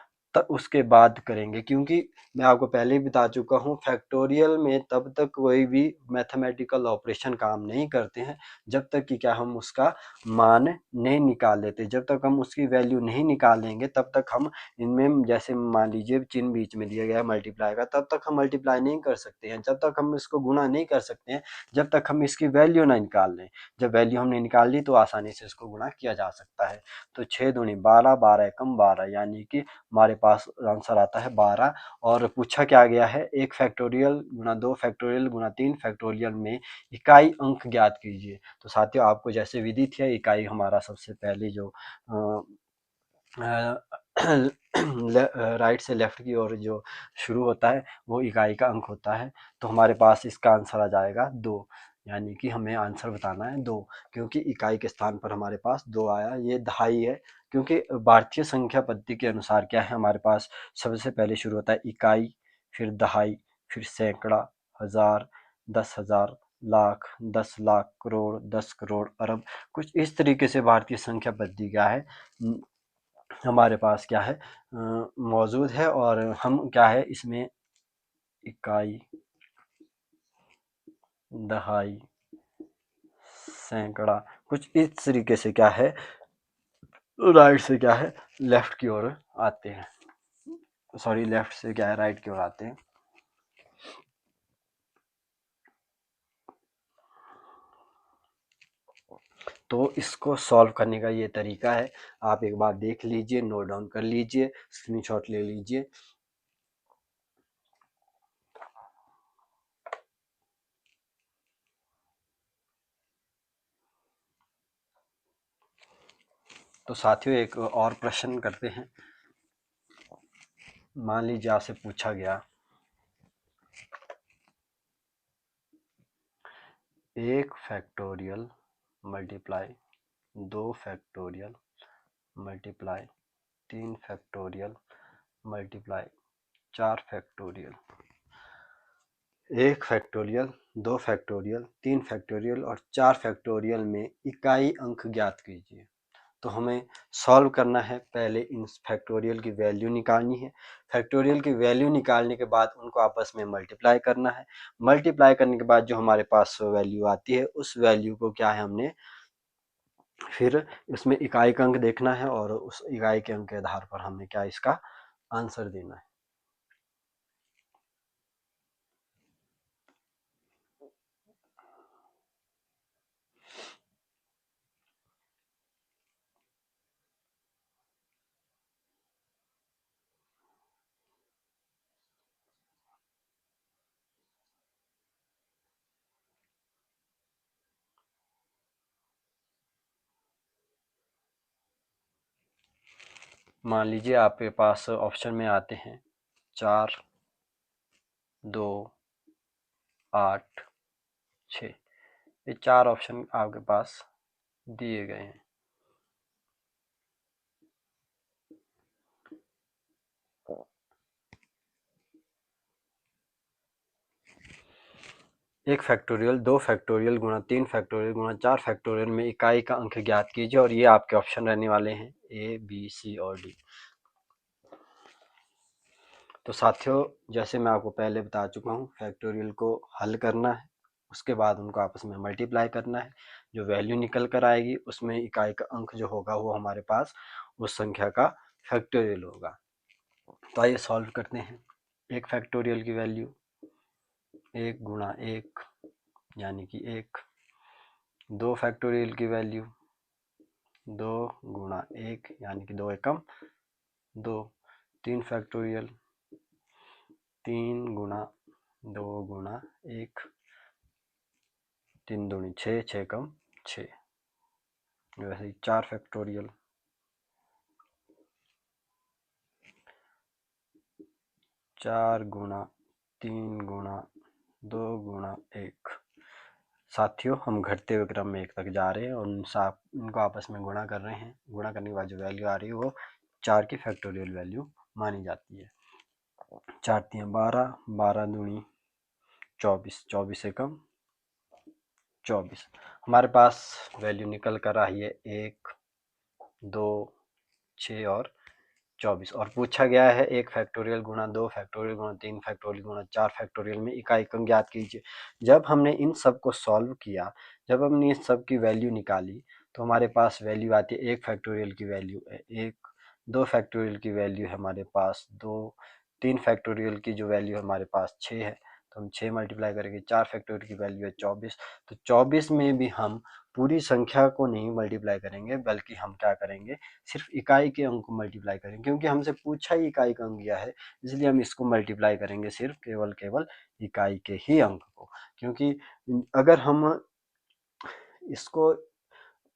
उसके बाद करेंगे, क्योंकि मैं आपको पहले ही बता चुका हूँ फैक्टोरियल में तब तक कोई भी मैथमेटिकल ऑपरेशन काम नहीं करते हैं जब तक कि क्या हम उसका मान नहीं निकाल लेते। जब तक हम उसकी वैल्यू नहीं निकाल लेंगे तब तक हम इनमें, जैसे मान लीजिए चिन्ह बीच में दिया गया है मल्टीप्लाई का, तब तक हम मल्टीप्लाई नहीं कर सकते हैं, जब तक हम इसको गुणा नहीं कर सकते हैं, जब तक हम इसकी वैल्यू ना निकाल लें। जब वैल्यू हमने निकाल ली तो आसानी से इसको गुणा किया जा सकता है। तो 6 दूनी 12, 12 एकम 12, यानी कि हमारे पास आंसर आता है 12। और पूछा क्या गया है, 1 फैक्टोरियल गुणा 2 फैक्टोरियल गुणा 3 फैक्टोरियल में इकाई अंक ज्ञात कीजिए। तो साथियों आपको जैसे विदित है, इकाई हमारा सबसे पहले जो राइट से लेफ्ट की ओर जो शुरू होता है वो इकाई का अंक होता है। तो हमारे पास इसका आंसर आ जाएगा 2, यानी कि हमें आंसर बताना है 2, क्योंकि इकाई के स्थान पर हमारे पास 2 आया। ये दहाई है, क्योंकि भारतीय संख्या पद्धति के अनुसार क्या है, हमारे पास सबसे पहले शुरू होता है इकाई, फिर दहाई, फिर सैकड़ा, हजार, 10,000, लाख, 10 लाख, करोड़, 10 करोड़, अरब। कुछ इस तरीके से भारतीय संख्या पद्धति क्या है हमारे पास क्या है मौजूद है। और हम क्या है इसमें इकाई, दहाई, सैकड़ा, कुछ इस तरीके से क्या है राइट से क्या है लेफ्ट की ओर आते हैं, सॉरी लेफ्ट से क्या है राइट की ओर आते हैं। तो इसको सॉल्व करने का ये तरीका है, आप एक बार देख लीजिए, नोट डाउन कर लीजिए, स्क्रीनशॉट ले लीजिए। तो साथियों एक और प्रश्न करते हैं। मान लीजिए आपसे पूछा गया 1 factorial multiply 2 factorial multiply 3 factorial multiply 4 factorial, 1 factorial 2 factorial 3 factorial और 4 फैक्टोरियल में इकाई अंक ज्ञात कीजिए। तो हमें सॉल्व करना है, पहले इन फैक्टोरियल की वैल्यू निकालनी है, फैक्टोरियल की वैल्यू निकालने के बाद उनको आपस में मल्टीप्लाई करना है, मल्टीप्लाई करने के बाद जो हमारे पास वैल्यू आती है उस वैल्यू को क्या है हमने फिर इसमें इकाई का अंक देखना है और उस इकाई के अंक के आधार पर हमें क्या इसका आंसर देना है। मान लीजिए आपके पास ऑप्शन में आते हैं 4, 2, 8, 6, ये 4 ऑप्शन आपके पास दिए गए हैं। एक फैक्टोरियल 2 फैक्टोरियल गुणा 3 फैक्टोरियल गुणा 4 फैक्टोरियल में इकाई का अंक ज्ञात कीजिए, और ये आपके ऑप्शन रहने वाले हैं ए, बी, सी और डी। तो साथियों जैसे मैं आपको पहले बता चुका हूँ, फैक्टोरियल को हल करना है, उसके बाद उनको आपस में मल्टीप्लाई करना है, जो वैल्यू निकल कर आएगी उसमें इकाई का अंक जो होगा वो हमारे पास उस संख्या का फैक्टोरियल होगा। तो आइए सॉल्व करते हैं। एक फैक्टोरियल की वैल्यू 1 गुणा 1 यानी कि 1, 2 फैक्टोरियल की वैल्यू 2 गुणा 1 यानी कि 2 एकम 2। 3 फैक्टोरियल 3 गुणा 2 गुणा 1, 3 दूनी 6, 6 कम 6। वैसे ही 4 फैक्टोरियल 4 गुणा 3 गुणा 2 गुणा 1। साथियों, हम घटते हुए क्रम में 1 तक जा रहे हैं और इनको आपस में गुणा कर रहे हैं। गुणा करने के बाद जो वैल्यू आ रही है वो 4 की फैक्टोरियल वैल्यू मानी जाती है। 4 तियां 12, 12 दूनी 24, 24 एकम 24। हमारे पास वैल्यू निकल कर आई है 1, 2, 6 और 24 और पूछा गया है 1 फैक्टोरियल गुणा 2 फैक्टोरियल गुणा 3 फैक्टोरियल गुणा 4 फैक्टोरियल में इकाई अंक ज्ञात कीजिए। जब हमने इन सब को सॉल्व किया, जब हमने इस सब की वैल्यू निकाली तो हमारे पास वैल्यू आती है 1 फैक्टोरियल की वैल्यू है 1, 2 फैक्टोरियल की वैल्यू है हमारे पास 2, 3 फैक्टोरियल की जो वैल्यू है हमारे पास 6 है, तो हम 6 मल्टीप्लाई करेंगे। 4 फैक्टोरियल की वैल्यू है 24, तो 24 में भी हम पूरी संख्या को नहीं मल्टीप्लाई करेंगे बल्कि हम क्या करेंगे, सिर्फ इकाई के अंक को मल्टीप्लाई करेंगे, क्योंकि हमसे पूछा ही इकाई का अंक गया है, इसलिए हम इसको मल्टीप्लाई करेंगे सिर्फ केवल इकाई के ही अंक को। क्योंकि अगर हम इसको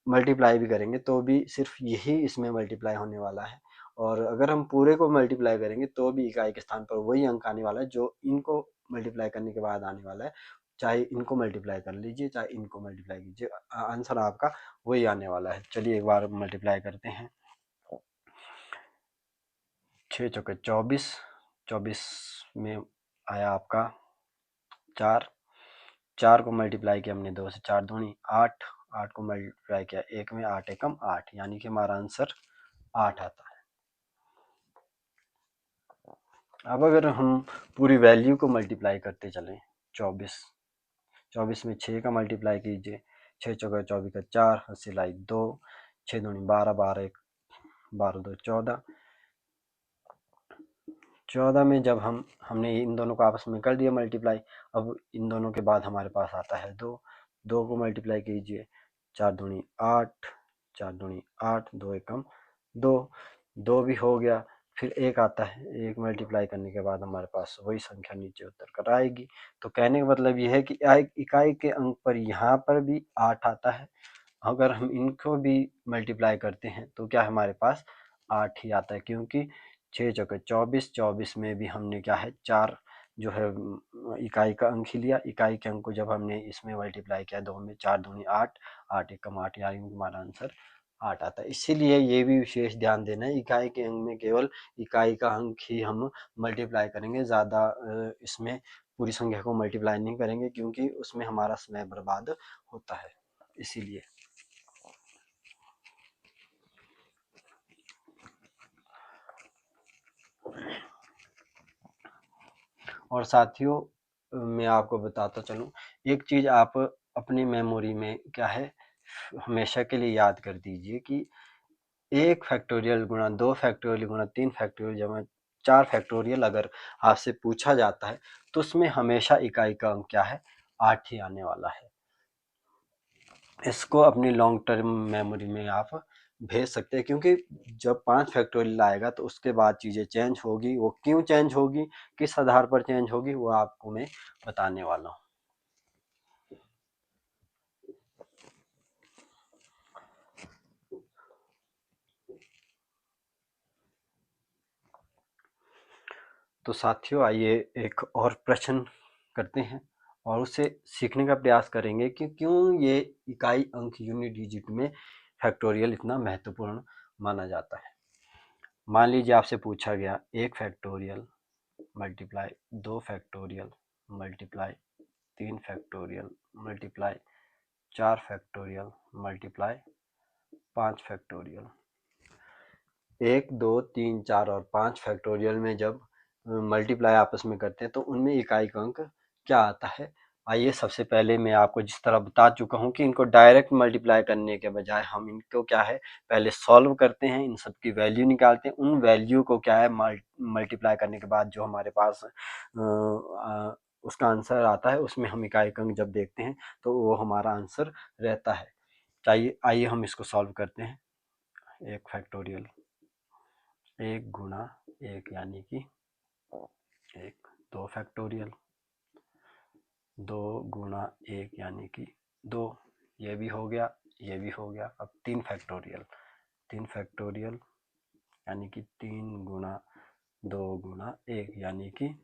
मल्टीप्लाई भी करेंगे तो भी सिर्फ यही इसमें मल्टीप्लाई होने वाला है, और अगर हम पूरे को मल्टीप्लाई करेंगे तो भी इकाई के स्थान पर वही अंक आने वाला है जो इनको मल्टीप्लाई करने के बाद आने वाला है। चाहे इनको मल्टीप्लाई कर लीजिए चाहे इनको मल्टीप्लाई कीजिए, आंसर आपका वही आने वाला है। चलिए एक बार मल्टीप्लाई करते हैं। 6 चौके 24, 24 में आया आपका 4, 4 को मल्टीप्लाई किया हमने 2 से, 4 दूनी 8, 8 को मल्टीप्लाई किया 1 में, 8 एकम 8 यानी कि हमारा आंसर 8 आता है। अब अगर हम पूरी वैल्यू को मल्टीप्लाई करते चलें, 24, 24 में 6 का मल्टीप्लाई कीजिए, 6 चौका 24 का 4, अस्सी लाई 2, 6 दूनी 12, 12 एक 12 2 14, 14 में जब हमने इन दोनों को आपस में कर दिया मल्टीप्लाई, अब इन दोनों के बाद हमारे पास आता है 2, 2 को मल्टीप्लाई कीजिए, 4 दूनी 8, 4 दूनी 8, 2 एकम 2, 2 भी हो गया। फिर 1 आता है, 1 मल्टीप्लाई करने के बाद हमारे पास वही संख्या नीचे उतर कर आएगी। तो कहने का मतलब ये है कि इकाई के अंक पर यहाँ पर भी 8 आता है, अगर हम इनको भी मल्टीप्लाई करते हैं तो क्या हमारे पास 8 ही आता है, क्योंकि 6 चौके 24, 24 में भी हमने क्या है 4 जो है इकाई का अंक ही लिया। इकाई के अंक को जब हमने इसमें मल्टीप्लाई किया 2 में, 4 दूनी 8, 8 एकम 8 यानी हमारा आंसर 8 आता है। इसीलिए ये भी विशेष ध्यान देना है, इकाई के अंक में केवल इकाई का अंक ही हम मल्टीप्लाई करेंगे, ज़्यादा इसमें पूरी संख्या को मल्टीप्लाई नहीं करेंगे, क्योंकि उसमें हमारा समय बर्बाद होता है, इसीलिए। और साथियों, मैं आपको बताता चलूँ, एक चीज़ आप अपनी मेमोरी में क्या है हमेशा के लिए याद कर दीजिए कि 1 फैक्टोरियल गुणा 2 फैक्टोरियल गुणा 3 फैक्टोरियल जमा 4 फैक्टोरियल अगर आपसे पूछा जाता है तो उसमें हमेशा इकाई का अंक क्या है 8 ही आने वाला है। इसको अपनी लॉन्ग टर्म मेमोरी में आप भेज सकते हैं, क्योंकि जब 5 फैक्टोरियल आएगा तो उसके बाद चीज़ें चेंज होगी, वो क्यों चेंज होगी, किस आधार पर चेंज होगी, वो आपको मैं बताने वाला हूँ। तो साथियों, आइए एक और प्रश्न करते हैं और उसे सीखने का प्रयास करेंगे कि क्यों ये इकाई अंक यूनिट डिजिट में फैक्टोरियल इतना महत्वपूर्ण माना जाता है। मान लीजिए आपसे पूछा गया 1 factorial multiply 2 factorial multiply 3 factorial multiply 4 factorial multiply 5 factorial. 1, 2, 3, 4 और 5 फैक्टोरियल में जब मल्टीप्लाई आपस में करते हैं तो उनमें इकाई का अंक क्या आता है। आइए सबसे पहले मैं आपको जिस तरह बता चुका हूँ कि इनको डायरेक्ट मल्टीप्लाई करने के बजाय हम इनको क्या है पहले सॉल्व करते हैं, इन सब की वैल्यू निकालते हैं, उन वैल्यू को क्या है मल्टीप्लाई करने के बाद जो हमारे पास उसका आंसर आता है उसमें हम इकाई का अंक जब देखते हैं तो वो हमारा आंसर रहता है। चाहिए आइए हम इसको सॉल्व करते हैं। 1 फैक्टोरियल, 1 गुणा 1 यानी कि 1, 2 फैक्टोरियल, 2 गुणा 1 यानी कि 2, ये भी हो गया, ये भी हो गया। अब 3 फैक्टोरियल, 3 फैक्टोरियल यानी कि 3 गुणा 2 गुणा 1 यानी कि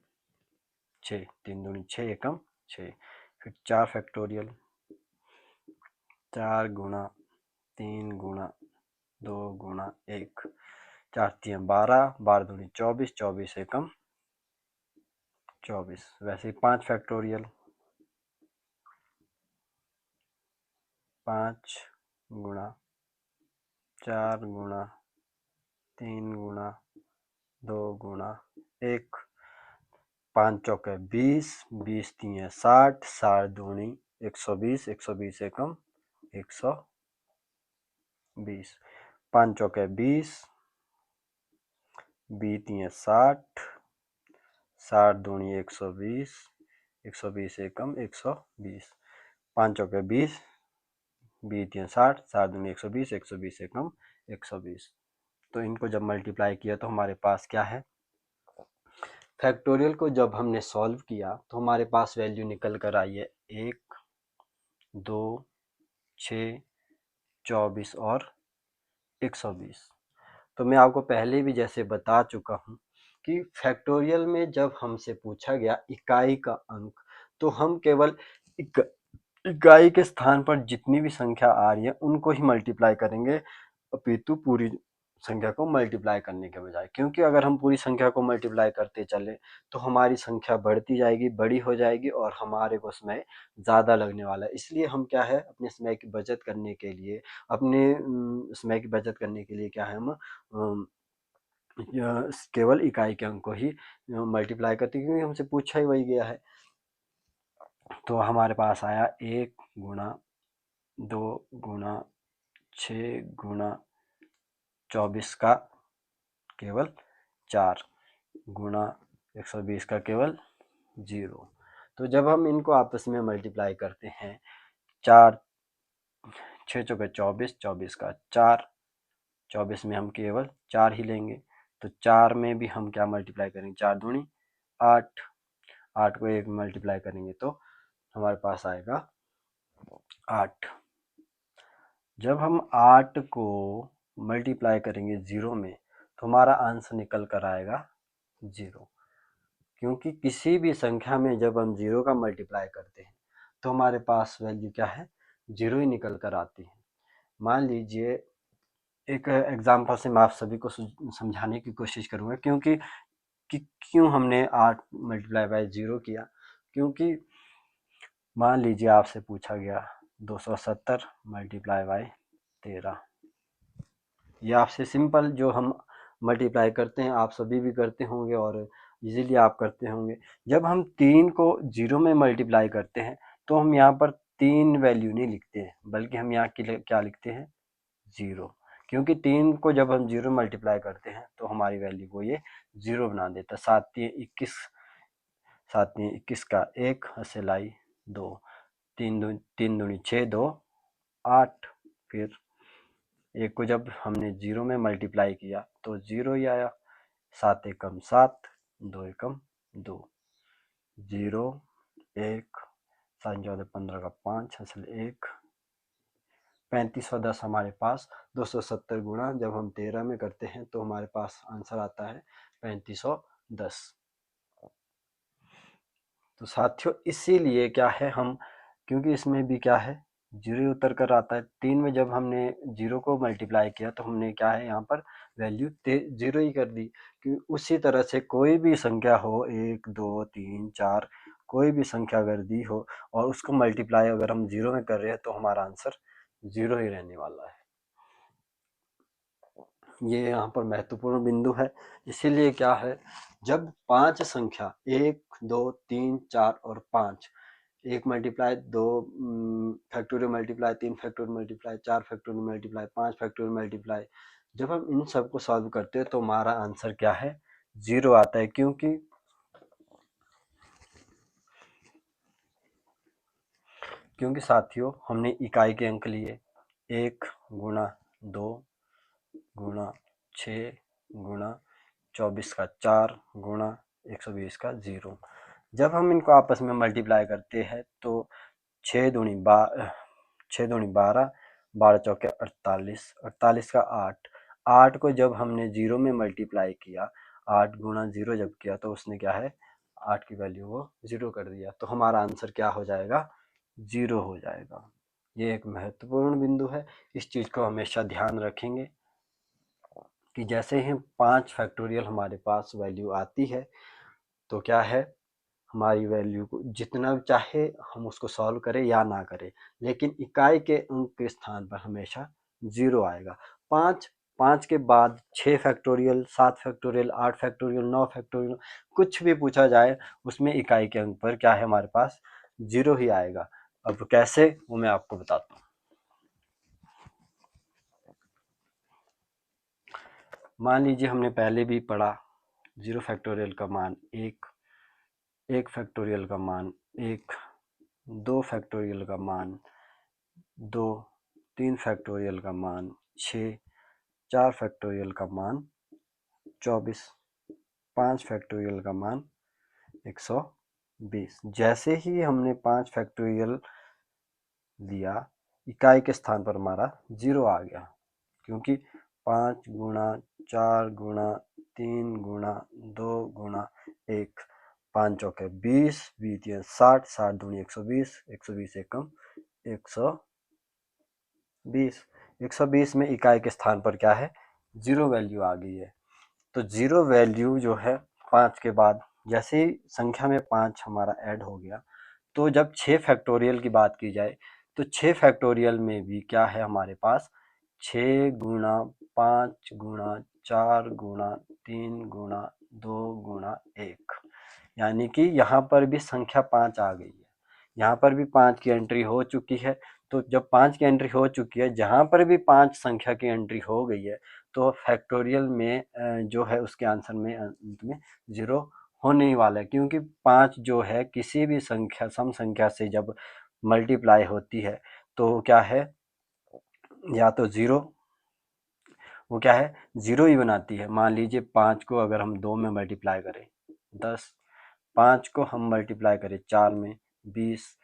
6, 3 दूनी 6 एकम 6। फिर 4 फैक्टोरियल, 4 गुणा 3 गुणा 2 गुणा 1, 4 3 12, 12 दूनी 24, 24 एकम 24। वैसे ही 5 फैक्टोरियल, 5 गुणा 4 गुणा 3 गुणा 2 गुणा 1, 5 चौके 20, 20 3 60, 60 दूनी 120, 120 एकम 120, 5 चौके 20, 20 3 60, 60 दूनी 120, 120 एकम 120, 5 चौके 20, 20 3 60, 60 दूनी 120, 120 एकम 120। तो इनको जब मल्टीप्लाई किया तो हमारे पास क्या है, फैक्टोरियल को जब हमने सॉल्व किया तो हमारे पास वैल्यू निकल कर आई है 1 2 6 24 और 120। तो मैं आपको पहले भी जैसे बता चुका हूँ कि फैक्टोरियल में जब हमसे पूछा गया इकाई का अंक, तो हम केवल इकाई के स्थान पर जितनी भी संख्या आ रही है उनको ही मल्टीप्लाई करेंगे, अपितु पूरी संख्या को मल्टीप्लाई करने के बजाय। क्योंकि अगर हम पूरी संख्या को मल्टीप्लाई करते चले तो हमारी संख्या बढ़ती जाएगी, बड़ी हो जाएगी और हमारे को समय ज़्यादा लगने वाला है। इसलिए हम क्या है, अपने समय की बचत करने के लिए, अपने समय की बचत करने के लिए क्या है, हम केवल इकाई के अंक को ही मल्टीप्लाई करते हैं, क्योंकि हमसे पूछा ही वही गया है। तो हमारे पास आया 1 गुणा 2 गुणा 6 गुणा 24 का केवल 4 गुणा 120 का केवल 0। तो जब हम इनको आपस में मल्टीप्लाई करते हैं, 4 6 चौके 24, 24 का 4, 24 में हम केवल 4 ही लेंगे। तो 4 में भी हम क्या मल्टीप्लाई करेंगे, 4 दूनी 8, 8 को 1 मल्टीप्लाई करेंगे तो हमारे पास आएगा 8। जब हम 8 को मल्टीप्लाई करेंगे 0 में तो हमारा आंसर निकल कर आएगा 0। क्योंकि किसी भी संख्या में जब हम 0 का मल्टीप्लाई करते हैं तो हमारे पास वैल्यू क्या है, 0 ही निकल कर आती है। मान लीजिए, एक एग्जाम्पल से मैं आप सभी को समझाने की कोशिश करूँगा, क्योंकि क्यों हमने 8 मल्टीप्लाई बाय 0 किया। क्योंकि मान लीजिए आपसे पूछा गया 270 मल्टीप्लाई बाय 13, ये आपसे सिंपल जो हम मल्टीप्लाई करते हैं आप सभी भी करते होंगे और इजीली आप करते होंगे। जब हम 3 को 0 में मल्टीप्लाई करते हैं तो हम यहाँ पर 3 वैल्यू नहीं लिखते हैं, बल्कि हम यहाँ क्या लिखते हैं, 0। क्योंकि 3 को जब हम 0 मल्टीप्लाई करते हैं तो हमारी वैल्यू को ये 0 बना देता है। 7 3 21, 7 3 21 का 1 हसेलाई 2, 3 दूनी 6 2 8। फिर 1 को जब हमने 0 में मल्टीप्लाई किया तो 0 ही आया। 7 एकम 7, 2 एकम 2, 0 1, 7 14 15 का 5 हसल 1, 35 और 10 हमारे पास 270 गुणा जब हम 13 में करते हैं तो हमारे पास आंसर आता है 3510। तो साथियों इसीलिए क्या है, हम क्योंकि इसमें भी क्या है, 0 उतर कर आता है। 3 में जब हमने 0 को मल्टीप्लाई किया तो हमने क्या है, यहाँ पर वैल्यू 0 ही कर दी। कि उसी तरह से कोई भी संख्या हो, 1 2 3 4, कोई भी संख्या अगर दी हो और उसको मल्टीप्लाई अगर हम 0 में कर रहे हैं तो हमारा आंसर 0 ही रहने वाला है। ये यहाँ पर महत्वपूर्ण बिंदु है। इसीलिए क्या है, जब 5 संख्या 1 2 3 4 और 5, 1 multiply 2 factorial multiply 3 factorial multiply 4 factorial multiply 5 factorial multiply, जब हम इन सबको सॉल्व करते हैं तो हमारा आंसर क्या है, 0 आता है। क्योंकि साथियों हमने इकाई के अंक लिए 1 गुणा 2 गुणा 6 गुणा 24 का 4 गुणा 120 का 0। जब हम इनको आपस में मल्टीप्लाई करते हैं तो 6 दूनी 12, 12 चौके 48, 48 का 8, 8 को जब हमने 0 में मल्टीप्लाई किया, 8 गुणा 0 जब किया तो उसने क्या है 8 की वैल्यू वो 0 कर दिया, तो हमारा आंसर क्या हो जाएगा 0 हो जाएगा। ये एक महत्वपूर्ण बिंदु है, इस चीज़ को हमेशा ध्यान रखेंगे कि जैसे ही 5 फैक्टोरियल हमारे पास वैल्यू आती है तो क्या है हमारी वैल्यू को जितना चाहे हम उसको सॉल्व करें या ना करें, लेकिन इकाई के अंक के स्थान पर हमेशा 0 आएगा। 5 के बाद 6 फैक्टोरियल, 7 फैक्टोरियल, 8 फैक्टोरियल, 9 फैक्टोरियल, कुछ भी पूछा जाए उसमें इकाई के अंक पर क्या है हमारे पास 0 ही आएगा। अब कैसे वो मैं आपको बताता हूँ। मान लीजिए हमने पहले भी पढ़ा 0 फैक्टोरियल का मान 1, 1 फैक्टोरियल का मान 1, 2 फैक्टोरियल का मान 2, 3 फैक्टोरियल का मान 6, 4 फैक्टोरियल का मान 24, 5 फैक्टोरियल का मान 120। जैसे ही हमने 5 फैक्टोरियल दिया, इकाई के स्थान पर हमारा 0 आ गया, क्योंकि 5 गुणा 4 गुणा 3 गुणा 2 गुणा 1, 5 चौके 20, 20 60, 60 दूनी 120, 120 एकम 120, 120 में इकाई के स्थान पर क्या है 0 वैल्यू आ गई है। तो 0 वैल्यू जो है 5 के बाद जैसे ही संख्या में 5 हमारा ऐड हो गया, तो जब 6 फैक्टोरियल की बात की जाए तो 6 फैक्टोरियल में भी क्या है हमारे पास 6 गुणा 5 गुणा 4 गुणा 3 गुणा 2 गुणा 1, यानी कि यहाँ पर भी संख्या 5 आ गई है। यहाँ पर भी 5 की एंट्री हो चुकी है। तो जब 5 की एंट्री हो चुकी है, जहाँ पर भी 5 संख्या की एंट्री हो गई है, तो फैक्टोरियल में जो है उसके आंसर में अंत में 0 होने ही वाला है, क्योंकि 5 जो है किसी भी संख्या सम संख्या से जब मल्टीप्लाई होती है तो क्या है या तो 0, वो क्या है 0 ही बनाती है। मान लीजिए 5 को अगर हम 2 में मल्टीप्लाई करें 10, 5 को हम मल्टीप्लाई करें 4 में 20,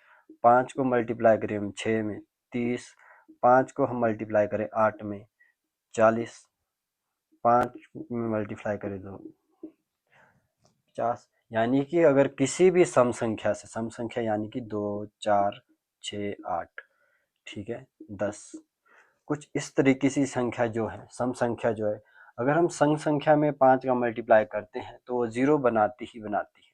5 को मल्टीप्लाई करें हम 6 में 30, 5 को हम मल्टीप्लाई करें 8 में 40, 5 में मल्टीप्लाई करें तो 50। यानी कि अगर किसी भी सम संख्या यानी कि 2 4 6 8, ठीक है 10, कुछ इस तरीके की संख्या जो है सम संख्या जो है, अगर हम सम संख्या में 5 का मल्टीप्लाई करते हैं तो वो 0 बनाती ही बनाती है,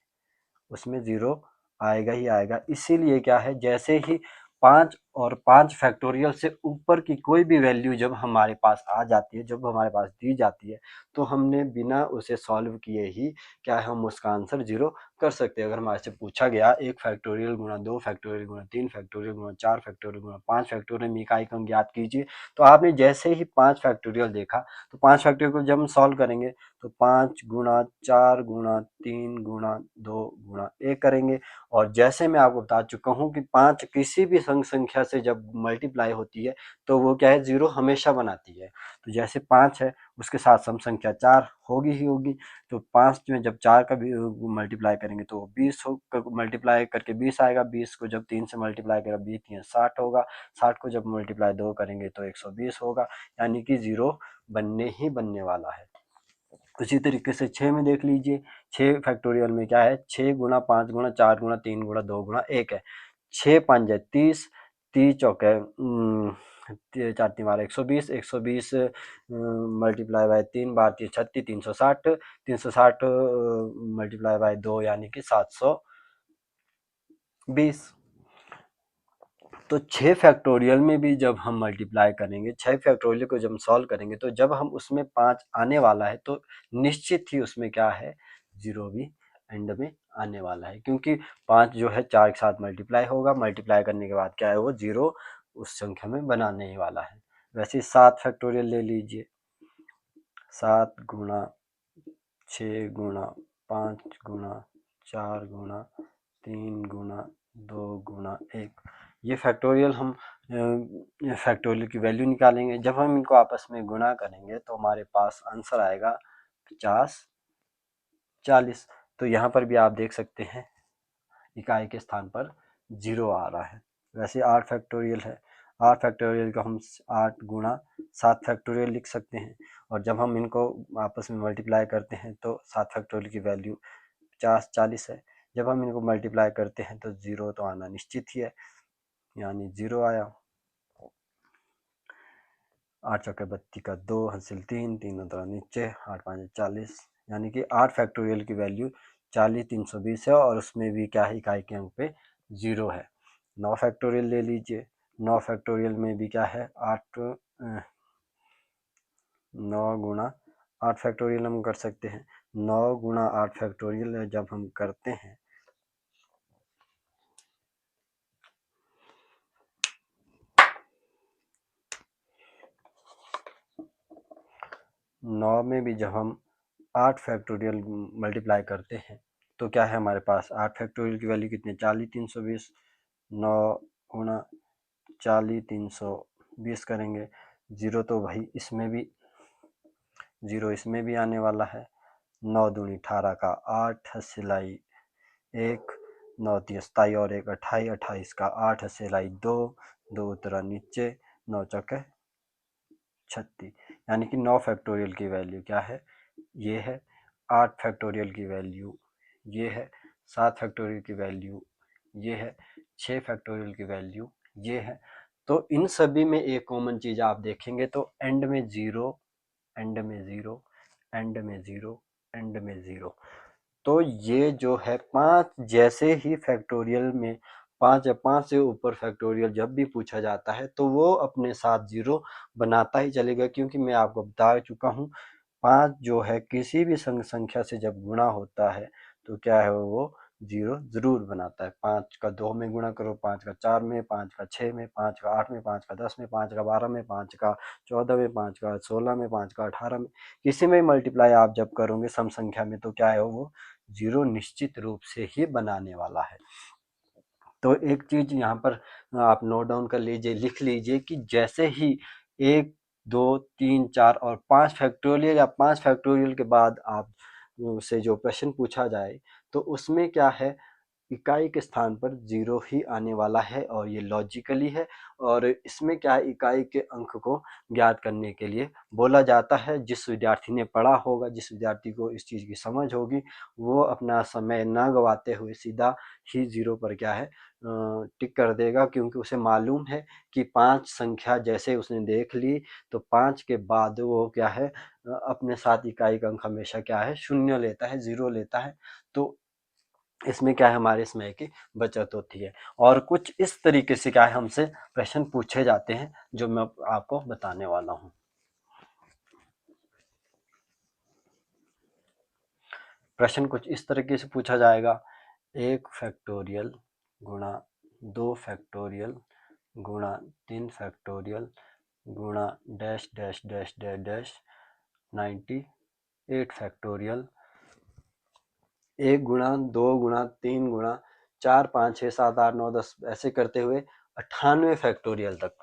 उसमें 0 आएगा ही आएगा। इसीलिए क्या है जैसे ही 5 और 5 फैक्टोरियल से ऊपर की कोई भी वैल्यू जब हमारे पास आ जाती है, जब हमारे पास दी जाती है, तो हमने बिना उसे सॉल्व किए ही क्या है हम उसका आंसर 0 कर सकते हैं। अगर हमारे से पूछा गया 1 फैक्टोरियल गुणा 2 फैक्टोरियल गुणा 3 फैक्टोरियल गुणा 4 फैक्टोरियल गुणा 5 फैक्टोरियल में इकाई का अंक ज्ञात कीजिए, तो आपने जैसे ही 5 फैक्टोरियल देखा तो 5 फैक्टोरियल को जब हम सॉल्व करेंगे तो 5 गुणा 4 गुणा 3 गुणा 2 गुणा 1 करेंगे। और जैसे मैं आपको बता चुका हूँ कि 5 किसी भी संख्या से जब मल्टीप्लाई होती है तो वो क्या है 0 हमेशा बनाती है। तो जैसे 5 है उसके साथ सम संख्या 4 होगी ही होगी, तो 5 में जब 4 का भी मल्टीप्लाई करेंगे तो 20 मल्टीप्लाई करके 20 आएगा, 20 को जब 3 से मल्टीप्लाई करेगा 20 3 60 होगा, 60 को जब मल्टीप्लाई 2 करेंगे तो 120 होगा, यानी कि 0 बनने ही बनने वाला है। उसी तरीके से 6 में देख लीजिए, 6 फैक्टोरियल में क्या है 6 गुणा 5 गुणा 4 गुणा 3 गुणा 2 गुणा 1 है, 6 5 है 30, 30 चौके 4 3 12 120, 120 multiply by 3 bar 3 36, 360, 360 multiply by 2 यानी कि 720। तो 6 फैक्टोरियल में भी जब हम मल्टीप्लाई करेंगे, 6 फैक्टोरियल को जब हम सॉल्व करेंगे तो जब हम उसमें 5 आने वाला है तो निश्चित ही उसमें क्या है 0 भी एंड में आने वाला है, क्योंकि 5 जो है 4 के साथ मल्टीप्लाई होगा, मल्टीप्लाई करने के बाद क्या है वो 0 उस संख्या में बनाने ही वाला है। वैसे 7 फैक्टोरियल ले लीजिए, 7 गुणा 6 गुणा 5 गुणा 4 गुणा 3 गुणा 2 गुणा 1, ये फैक्टोरियल हम फैक्टोरियल की वैल्यू निकालेंगे। जब हम इनको आपस में गुणा करेंगे तो हमारे पास आंसर आएगा 50 40। तो यहाँ पर भी आप देख सकते हैं इकाई के स्थान पर 0 आ रहा है। वैसे 8 फैक्टोरियल है, 8 फैक्टोरियल को हम 8 गुणा 7 फैक्टोरियल लिख सकते हैं, और जब हम इनको आपस में मल्टीप्लाई करते हैं तो 7 फैक्टोरियल की वैल्यू 50 40 है। जब हम इनको मल्टीप्लाई करते हैं तो 0 तो आना निश्चित ही है, यानी 0 आया। 8 चौके 32 का 2 हासिल 3 3 उतरा नीचे, 8 5 40, यानी कि 8 फैक्टोरियल की वैल्यू 40 320 है, और उसमें भी क्या है, इकाई के अंक पे 0 है। 9 फैक्टोरियल ले लीजिए, 9 फैक्टोरियल में भी क्या है, 9 गुणा 8 फैक्टोरियल हम कर सकते हैं। 9 गुणा 8 फैक्टोरियल जब हम करते हैं 9 में भी जब हम 8 फैक्टोरियल मल्टीप्लाई करते हैं तो क्या है हमारे पास, 8 फैक्टोरियल की वैल्यू कितनी, 40 320। 9 गुणा 40 320 करेंगे, 0 तो भाई इसमें भी 0 इसमें भी आने वाला है। 9 दूनी 18 का 8 सिलाई 1, 9 3 27 और 1 28, 28 का 8 सिलाई 2, 2 उतरा नीचे, 9 चौके 36, यानी कि 9 फैक्टोरियल की वैल्यू क्या है, ये है। 8 फैक्टोरियल की वैल्यू ये है, 7 फैक्टोरियल की वैल्यू ये है, 6 फैक्टोरियल की वैल्यू ये है। तो इन सभी में एक कॉमन चीज आप देखेंगे तो एंड में 0, एंड में 0, एंड में 0, एंड में 0। तो ये जो है 5, जैसे ही फैक्टोरियल में 5 या 5 से ऊपर फैक्टोरियल जब भी पूछा जाता है तो वो अपने साथ 0 बनाता ही चलेगा, क्योंकि मैं आपको बता चुका हूँ 5 जो है किसी भी संख्या से जब गुणा होता है तो क्या है, वो 0 जरूर बनाता है। 5 का 2 में गुणा करो, 5 का 4 में, 5 का 6 में, 5 का 8 में, 5 का 10 में, 5 का 12 में, 5 का 14 में, 5 का 16 में, 5 का 18 में, किसी में मल्टीप्लाई आप जब करोगे सम संख्या में तो क्या है, वो 0 निश्चित रूप से ही बनाने वाला है। तो एक चीज यहाँ पर आप नोट डाउन कर लीजिए, लिख लीजिए कि जैसे ही 1 2 3 4 और 5 फैक्टोरियल या 5 फैक्टोरियल के बाद आप से जो प्रश्न पूछा जाए तो उसमें क्या है, इकाई के स्थान पर 0 ही आने वाला है, और ये लॉजिकली है। और इसमें क्या है, इकाई के अंक को ज्ञात करने के लिए बोला जाता है। जिस विद्यार्थी ने पढ़ा होगा, जिस विद्यार्थी को इस चीज़ की समझ होगी, वो अपना समय ना गवाते हुए सीधा ही 0 पर क्या है, टिक कर देगा, क्योंकि उसे मालूम है कि 5 संख्या जैसे उसने देख ली तो 5 के बाद वो क्या है, अपने साथ इकाई का अंक हमेशा क्या है, 0 लेता है, 0 लेता है। तो इसमें क्या है, हमारे समय की बचत होती है। और कुछ इस तरीके से क्या है, हमसे प्रश्न पूछे जाते हैं जो मैं आपको बताने वाला हूँ। प्रश्न कुछ इस तरीके से पूछा जाएगा, 1 फैक्टोरियल गुणा 2 फैक्टोरियल गुणा 3 फैक्टोरियल गुणा dash dash dash dash dash 98 factorial, 1 गुणा 2 गुणा 3 गुणा 4 5 6 7 8 9 10 ऐसे करते हुए 98 फैक्टोरियल तक।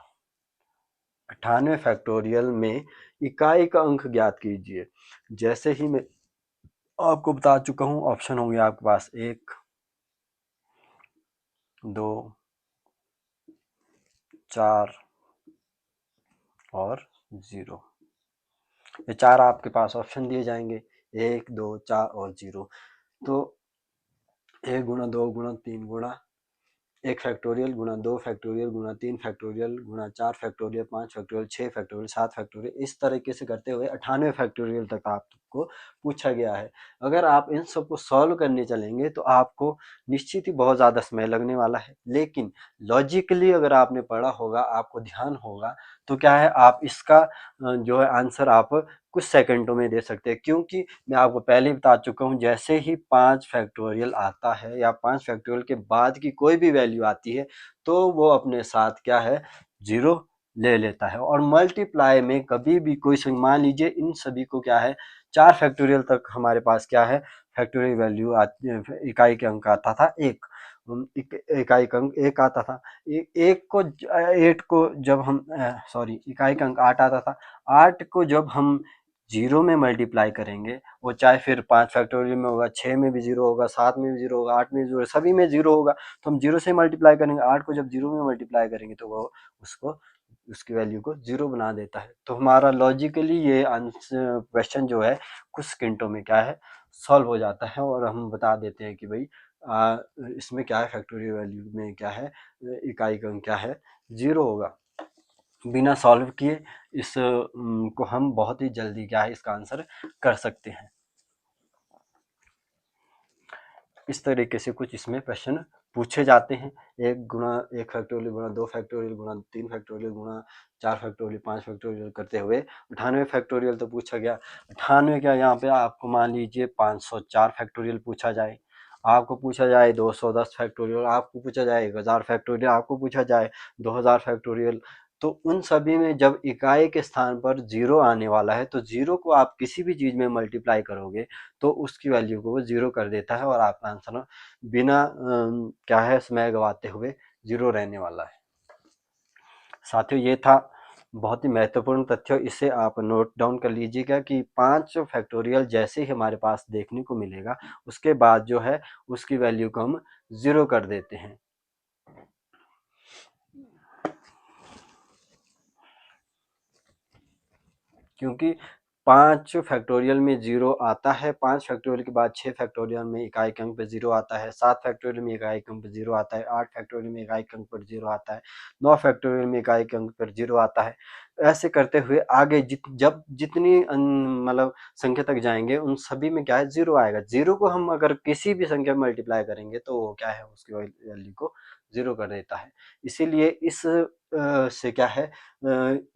98 फैक्टोरियल में इकाई का अंक ज्ञात कीजिए। जैसे ही मैं आपको बता चुका हूँ, ऑप्शन होंगे आपके पास 1 2 4 और 0। ये 4 आपके पास ऑप्शन दिए जाएंगे, 1 2 4 और 0। तो 1 गुणा 2 गुणा 3 गुणा 1 फैक्टोरियल गुणा 2 फैक्टोरियल गुणा 3 फैक्टोरियल गुणा 4 फैक्टोरियल 5 फैक्टोरियल 6 फैक्टोरियल 7 फैक्टोरियल, इस तरीके से करते हुए 98 फैक्टोरियल तक आपको पूछा गया है। अगर आप इन सबको सॉल्व करने चलेंगे तो आपको निश्चित ही बहुत ज़्यादा समय लगने वाला है, लेकिन लॉजिकली अगर आपने पढ़ा होगा, आपको ध्यान होगा, तो क्या है, आप इसका जो है आंसर आप कुछ सेकंडों में दे सकते हैं। क्योंकि मैं आपको पहले ही बता चुका हूँ, जैसे ही 5 फैक्टोरियल आता है या 5 फैक्टोरियल के बाद की कोई भी वैल्यू आती है तो वो अपने साथ क्या है, 0 ले लेता है। और मल्टीप्लाई में कभी भी कोई मान लीजिए इन सभी को क्या है, 4 फैक्टोरियल तक हमारे पास क्या है, फैक्टोरियल वैल्यू इकाई के अंक आता था 1, इकाई अंक 1 आता था। एक को 8 को जब हम सॉरी इकाई अंक 8 आता था। 8 को जब हम 0 में मल्टीप्लाई करेंगे, वो चाहे फिर 5 फैक्टोरियल में होगा, 6 में भी 0 होगा, 7 में भी 0 होगा, 8 में भी 0, सभी में 0 होगा। तो हम 0 से मल्टीप्लाई करेंगे, 8 को जब 0 में मल्टीप्लाई करेंगे तो वो उसकी वैल्यू को 0 बना देता है। तो हमारा लॉजिकली ये आंसर क्वेश्चन जो है कुछ सेकंडों में क्या है सॉल्व हो जाता है, और हम बता देते हैं कि भाई इसमें क्या है, फैक्टोरियल वैल्यू में क्या है, इकाई अंक क्या है, 0 होगा। बिना सॉल्व किए इस को हम बहुत ही जल्दी क्या है इसका आंसर कर सकते हैं। इस तरीके से कुछ इसमें प्रश्न पूछे जाते हैं। 1 गुणा 1 फैक्टोरियल गुणा 2 फैक्टोरियल गुणा 3 फैक्टोरियल गुणा 4 फैक्टोरियल 5 फैक्टोरियल करते हुए 98 फैक्टोरियल तो पूछा गया। 98 क्या, यहाँ पे आपको मान लीजिए 504 फैक्टोरियल पूछा जाए, आपको पूछा जाए 210 फैक्टोरियल, आपको पूछा जाए 1000 फैक्टोरियल, आपको पूछा जाए 2000 फैक्टोरियल, तो उन सभी में जब इकाई के स्थान पर 0 आने वाला है तो 0 को आप किसी भी चीज में मल्टीप्लाई करोगे तो उसकी वैल्यू को वो 0 कर देता है, और आपका आंसर बिना क्या है समय गवाते हुए 0 रहने वाला है। साथियों, ये था बहुत ही महत्वपूर्ण तथ्य, इसे आप नोट डाउन कर लीजिएगा कि 5 फैक्टोरियल जैसे ही हमारे पास देखने को मिलेगा उसके बाद जो है उसकी वैल्यू को हम 0 कर देते हैं। क्योंकि 5 फैक्टोरियल में 0 आता है, 5 फैक्टोरियल के बाद 6 फैक्टोरियल में इकाई अंक पे 0 आता है, 7 फैक्टोरियल में इकाई अंक पे 0 आता है, 8 फैक्टोरियल में इकाई अंक पर 0 आता है, 9 फैक्टोरियल में इकाई अंक पर 0 आता है। ऐसे करते हुए आगे जब जितनी मतलब संख्या तक जाएंगे उन सभी में क्या है 0 आएगा। 0 को हम अगर किसी भी संख्या में मल्टीप्लाई करेंगे तो वो क्या है उसकी वैल्यू को 0 कर देता है। इसीलिए इस से क्या है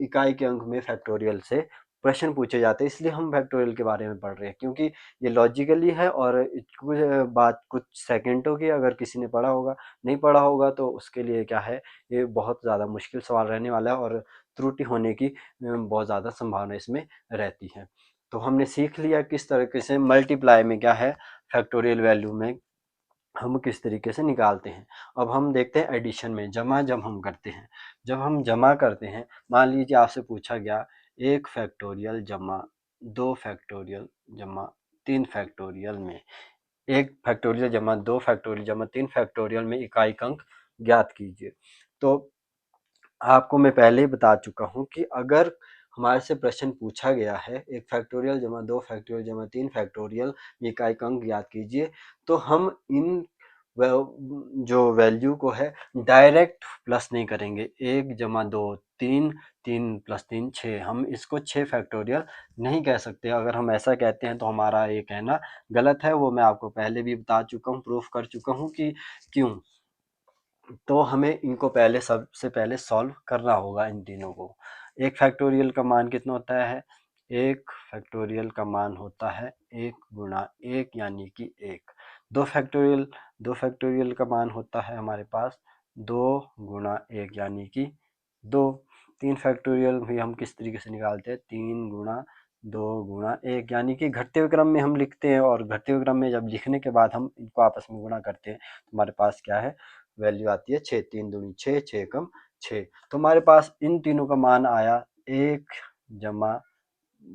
इकाई के अंक में फैक्टोरियल से प्रश्न पूछे जाते हैं, इसलिए हम फैक्टोरियल के बारे में पढ़ रहे हैं, क्योंकि ये लॉजिकली है और कुछ बात कुछ सेकंडों की अगर किसी ने पढ़ा होगा, नहीं पढ़ा होगा तो उसके लिए क्या है ये बहुत ज़्यादा मुश्किल सवाल रहने वाला है और त्रुटि होने की बहुत ज़्यादा संभावना इसमें रहती है। तो हमने सीख लिया किस तरीके से मल्टीप्लाई में क्या है फैक्टोरियल वैल्यू में हम किस तरीके से निकालते हैं। अब हम देखते हैं एडिशन में जमा जब हम करते हैं, जब हम जमा करते हैं, मान लीजिए आपसे पूछा गया 1 फैक्टोरियल जमा 2 फैक्टोरियल जमा 3 फैक्टोरियल में 1 फैक्टोरियल जमा 2 फैक्टोरियल जमा 3 फैक्टोरियल में इकाई अंक ज्ञात कीजिए। तो आपको मैं पहले ही बता चुका हूँ कि अगर हमारे से प्रश्न पूछा गया है 1 फैक्टोरियल जमा 2 फैक्टोरियल जमा 3 फैक्टोरियल में इकाई अंक ज्ञात कीजिए, तो हम इन जो वैल्यू को है डायरेक्ट प्लस नहीं करेंगे। 1 जमा 2 3, 3 प्लस 3 6, हम इसको 6 फैक्टोरियल नहीं कह सकते। अगर हम ऐसा कहते हैं तो हमारा ये कहना गलत है, वो मैं आपको पहले भी बता चुका हूँ, प्रूफ कर चुका हूँ कि क्यों। तो हमें इनको पहले सबसे पहले सॉल्व करना होगा इन तीनों को। 1 फैक्टोरियल का मान कितना होता है, 1 फैक्टोरियल का मान होता है 1 गुणा 1 यानी कि 1। 2 फैक्टोरियल का मान होता है हमारे पास 2 गुणा 1 यानी कि 2। 3 फैक्टोरियल भी हम किस तरीके से निकालते हैं, 3 गुणा 2 गुणा 1 यानी कि घटते हुए क्रम में हम लिखते हैं, और घटते हुए क्रम में जब लिखने के बाद हम इनको आपस में गुणा करते हैं तो हमारे पास क्या है वैल्यू आती है 6, 3 दूनी 6, 6 एकम 6। तो हमारे पास इन तीनों का मान आया 1 जमा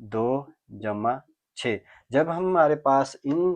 2 जमा 6। जब हमारे पास इन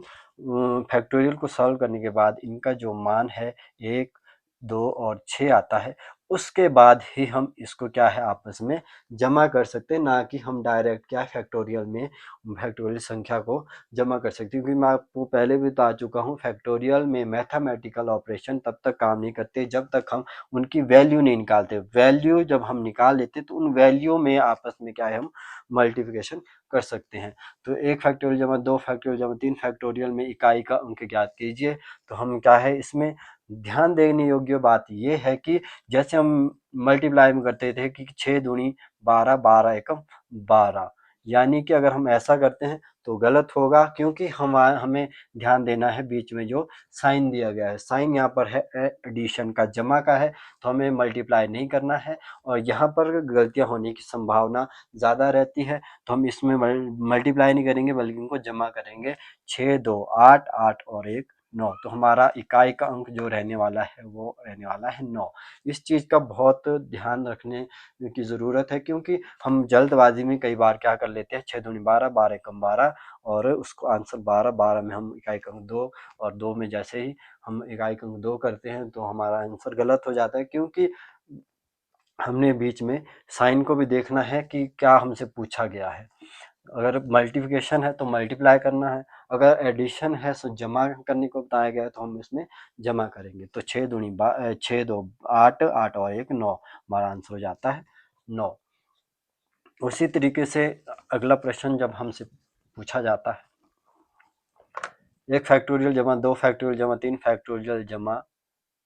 फैक्टोरियल को सॉल्व करने के बाद इनका जो मान है 1, 2 और 6 आता है, उसके बाद ही हम इसको क्या है आपस में जमा कर सकते हैं, ना कि हम डायरेक्ट क्या फैक्टोरियल में फैक्टोरियल संख्या को जमा कर सकते हैं। क्योंकि मैं आपको पहले भी बता चुका हूँ फैक्टोरियल में मैथमेटिकल ऑपरेशन तब तक काम नहीं करते जब तक हम उनकी वैल्यू नहीं निकालते। वैल्यू जब हम निकाल लेते तो उन वैल्यू में आपस में क्या है हम मल्टीप्लिकेशन कर सकते हैं। तो 1 फैक्टोरियल जमा 2 फैक्टोरियल जमा 3 फैक्टोरियल में इकाई का अंक ज्ञात कीजिए। तो हम क्या है इसमें ध्यान देने योग्य बात ये है कि जैसे हम मल्टीप्लाई में करते थे कि 6 दूनी 12, 12 एकम 12, यानी कि अगर हम ऐसा करते हैं तो गलत होगा, क्योंकि हमें ध्यान देना है बीच में जो साइन दिया गया है, साइन यहाँ पर है एडिशन का, जमा का है, तो हमें मल्टीप्लाई नहीं करना है और यहाँ पर गलतियां होने की संभावना ज़्यादा रहती है। तो हम इसमें मल्टीप्लाई नहीं करेंगे बल्कि इनको जमा करेंगे। 6, 2, 8, 8 और 1, 9। तो हमारा इकाई का अंक जो रहने वाला है वो रहने वाला है 9। इस चीज़ का बहुत ध्यान रखने की ज़रूरत है, क्योंकि हम जल्दबाजी में कई बार क्या कर लेते हैं, 6 दूनी 12, 12 एकम 12, और उसको आंसर 12, 12 में हम इकाई का अंक 2, और 2 में जैसे ही हम इकाई का अंक 2 करते हैं तो हमारा आंसर गलत हो जाता है, क्योंकि हमने बीच में साइन को भी देखना है कि क्या हमसे पूछा गया है। अगर मल्टीप्लिकेशन है तो मल्टीप्लाई करना है, अगर एडिशन है तो जमा करने को बताया गया है तो हम इसमें जमा करेंगे। तो 6 दूनी 6 2 8, 8 और 1 9, हमारा आंसर हो जाता है 9। उसी तरीके से अगला प्रश्न जब हमसे पूछा जाता है, 1 फैक्टोरियल जमा 2 फैक्टोरियल जमा 3 फैक्टोरियल जमा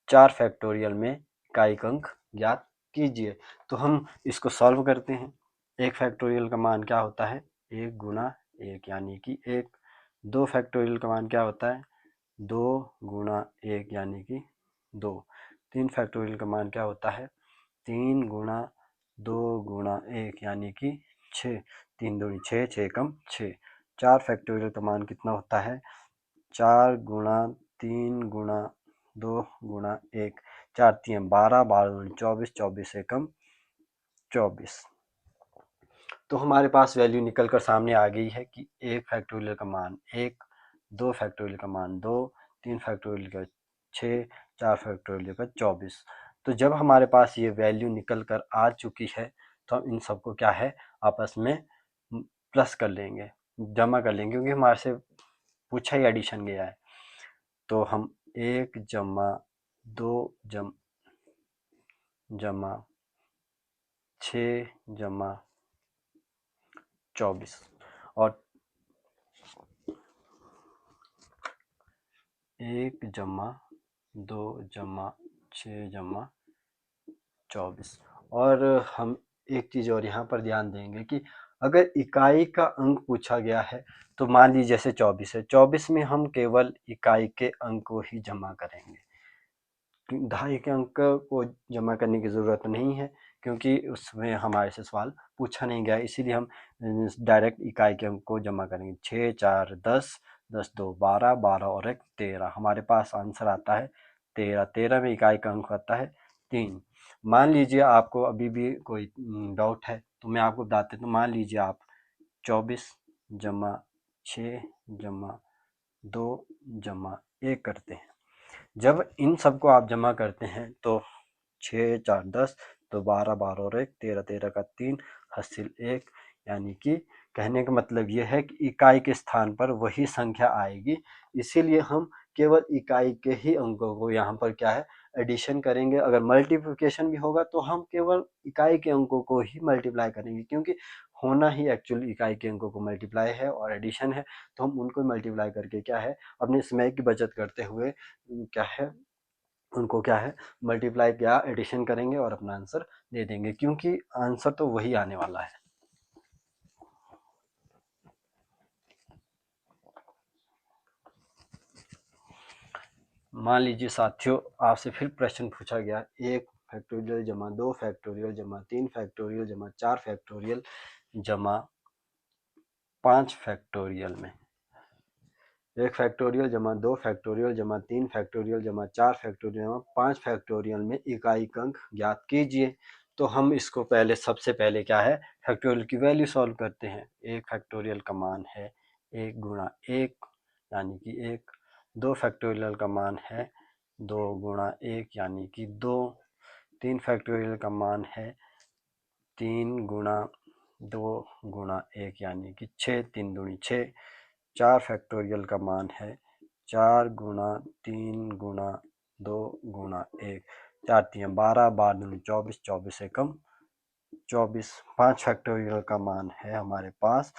4 फैक्टोरियल में इकाई अंक ज्ञात कीजिए। तो हम इसको सॉल्व करते हैं। 1 फैक्टोरियल का मान क्या होता है, 1 गुना 1 यानी कि 1। 2 फैक्टोरियल का मान क्या होता है, 2 गुना 1 यानी कि 2। 3 फैक्टोरियल का मान क्या होता है, 3 गुना 2 गुना 1 यानी कि 6। 3 दूनी 6, 6 एकम 6। 4 फैक्टोरियल का मान कितना होता है, 4 गुना 3 गुना 2 गुना 1, 4 3 12, 12 दूनी 24, 24 एकम 24। तो हमारे पास वैल्यू निकल कर सामने आ गई है कि 1 फैक्टोरियल का मान 1, 2 फैक्टोरियल का मान 2, 3 फैक्टोरियल का 6, 4 फैक्टोरियल का 24। तो जब हमारे पास ये वैल्यू निकल कर आ चुकी है तो हम इन सबको क्या है, आपस में प्लस कर लेंगे, जमा कर लेंगे, क्योंकि हमारे से पूछा ही एडिशन गया है। तो हम 1 जमा 2 जमा 6 जमा 24 और 1 जमा 2 जमा 6 जमा 24। और हम एक चीज़ और यहाँ पर ध्यान देंगे कि अगर इकाई का अंक पूछा गया है तो मान लीजिए जैसे 24 है, 24 में हम केवल इकाई के अंक को ही जमा करेंगे, दहाई के अंक को जमा करने की ज़रूरत नहीं है, क्योंकि उसमें हमारे से सवाल पूछा नहीं गया, इसीलिए हम डायरेक्ट इकाई के अंक को जमा करेंगे। 6 4 10, 10 2 12, 12 और 1 13, हमारे पास आंसर आता है 13। 13 में इकाई का अंक आता है 3। मान लीजिए आपको अभी भी कोई डाउट है तो मैं आपको बताते हूँ। तो मान लीजिए आप 24 जमा 6 जमा 2 जमा 1 करते हैं। जब इन सबको आप जमा करते हैं तो 6 4 10, तो 12 12 और 1 13, 13 का 3, हासिल 1, यानी कि कहने का मतलब ये है कि इकाई के स्थान पर वही संख्या आएगी, इसीलिए हम केवल इकाई के ही अंकों को यहाँ पर क्या है, एडिशन करेंगे। अगर मल्टीप्लिकेशन भी होगा तो हम केवल इकाई के अंकों को ही मल्टीप्लाई करेंगे, क्योंकि होना ही एक्चुअली इकाई के अंकों को मल्टीप्लाई है और एडिशन है, तो हम उनको मल्टीप्लाई करके क्या है, अपने समय की बचत करते हुए क्या है, उनको क्या है, मल्टीप्लाई या एडिशन करेंगे और अपना आंसर दे देंगे, क्योंकि आंसर तो वही आने वाला है। मान लीजिए साथियों, आपसे फिर प्रश्न पूछा गया, 1 फैक्टोरियल जमा 2 फैक्टोरियल जमा 3 फैक्टोरियल जमा 4 फैक्टोरियल जमा 5 फैक्टोरियल में 1 फैक्टोरियल जमा 2 फैक्टोरियल जमा 3 फैक्टोरियल जमा 4 फैक्टोरियल जमा 5 फैक्टोरियल में इकाई अंक ज्ञात कीजिए। तो हम इसको पहले सबसे पहले क्या है, फैक्टोरियल की वैल्यू सॉल्व करते हैं। 1 फैक्टोरियल का मान है 1 गुणा 1 यानी कि 1। 2 फैक्टोरियल का मान है 2 गुणा 1 यानी कि 2। 3 फैक्टोरियल का मान है 3 गुणा 2 गुणा 1 यानी कि 6, 3 दूनी 6। 4 फैक्टोरियल का मान है 4 गुणा 3 गुणा 2 गुणा 1, 4 3 12, 12 दूनी 24, 24 एकम 24। 5 फैक्टोरियल का मान है हमारे पास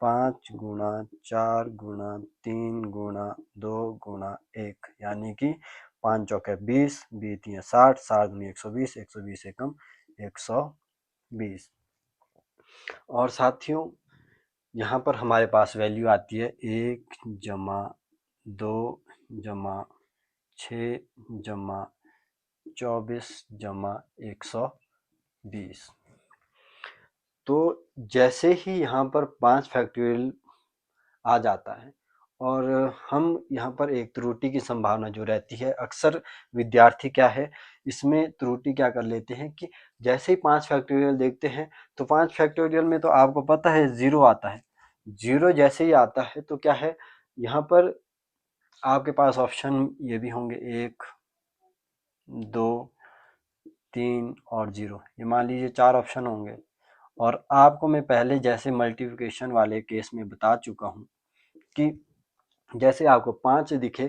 5 गुणा 4 गुणा 3 गुणा 2 गुणा 1 यानी कि 5 चौके 20, 20 3 60, 60 दूनी 120, 120 एकम 120। और साथियों यहाँ पर हमारे पास वैल्यू आती है 1 जमा 2 जमा 6 जमा 24 जमा 120। तो जैसे ही यहाँ पर 5 फैक्टोरियल आ जाता है और हम यहाँ पर एक त्रुटि की संभावना जो रहती है, अक्सर विद्यार्थी क्या है इसमें त्रुटि क्या कर लेते हैं कि जैसे ही 5 फैक्टोरियल देखते हैं तो 5 फैक्टोरियल में तो आपको पता है 0 आता है। 0 जैसे ही आता है तो क्या है, यहाँ पर आपके पास ऑप्शन ये भी होंगे 1, 2, 3 और 0, ये मान लीजिए 4 ऑप्शन होंगे। और आपको मैं पहले जैसे मल्टीप्लिकेशन वाले केस में बता चुका हूँ कि जैसे आपको 5 दिखे,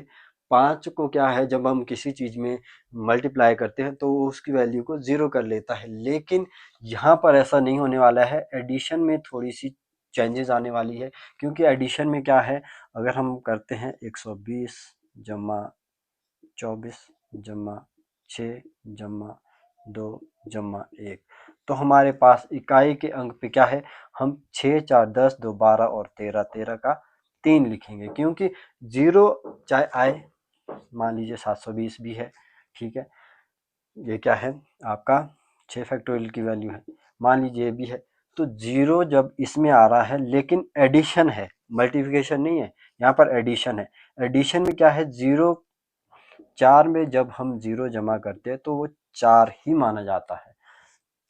5 को क्या है जब हम किसी चीज़ में मल्टीप्लाई करते हैं तो वो उसकी वैल्यू को 0 कर लेता है, लेकिन यहाँ पर ऐसा नहीं होने वाला है। एडिशन में थोड़ी सी चेंजेस आने वाली है, क्योंकि एडिशन में क्या है, अगर हम करते हैं 120 जमा 24 जमा 6 जमा 2 जमा 1, तो हमारे पास इकाई के अंक पे क्या है, हम 6, 4, 10, 2, 12 और 13, 13 का 3 लिखेंगे, क्योंकि 0 चाहे आए, मान लीजिए 720 भी है, ठीक है, ये क्या है आपका 6 फैक्टोरियल की वैल्यू है, मान लीजिए ये भी है। तो 0 जब इसमें आ रहा है लेकिन एडिशन है, मल्टीप्लिकेशन नहीं है, यहाँ पर एडिशन है। एडिशन में क्या है, 0 4 में जब हम 0 जमा करते हैं तो वो 4 ही माना जाता है,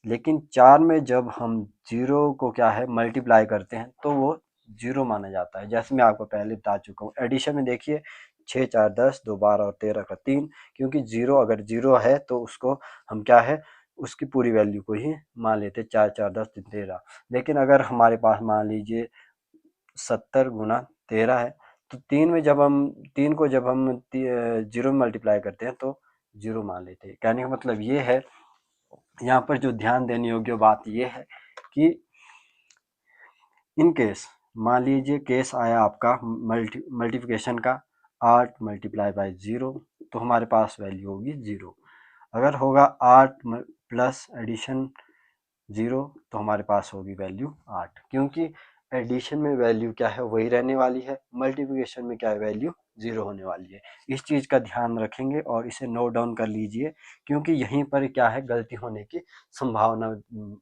लेकिन 4 में जब हम 0 को क्या है मल्टीप्लाई करते हैं तो वो 0 माना जाता है। जैसे मैं आपको पहले बता चुका हूँ, एडिशन में देखिए 6, 4, 10, 2, 12 और 13 का 3, क्योंकि 0 अगर 0 है तो उसको हम क्या है उसकी पूरी वैल्यू को ही मान लेते, 4, 4, 10, 3, 13। लेकिन अगर हमारे पास मान लीजिए 70 गुना 13 है, तो 3 में जब हम 3 को जब हम 0 में मल्टीप्लाई करते हैं तो 0 मान लेते हैं। कहने का मतलब ये है, यहाँ पर जो ध्यान देने योग्य बात ये है कि इन केस मान लीजिए केस आया आपका मल्टीप्लिकेशन का 8 मल्टीप्लाई बाय 0, तो हमारे पास वैल्यू होगी 0। अगर होगा 8 प्लस एडिशन 0, तो हमारे पास होगी वैल्यू 8, क्योंकि एडिशन में वैल्यू क्या है वही रहने वाली है, मल्टीप्लिकेशन में क्या है वैल्यू 0 होने वाली है। इस चीज़ का ध्यान रखेंगे और इसे नोट डाउन कर लीजिए, क्योंकि यहीं पर क्या है गलती होने की संभावना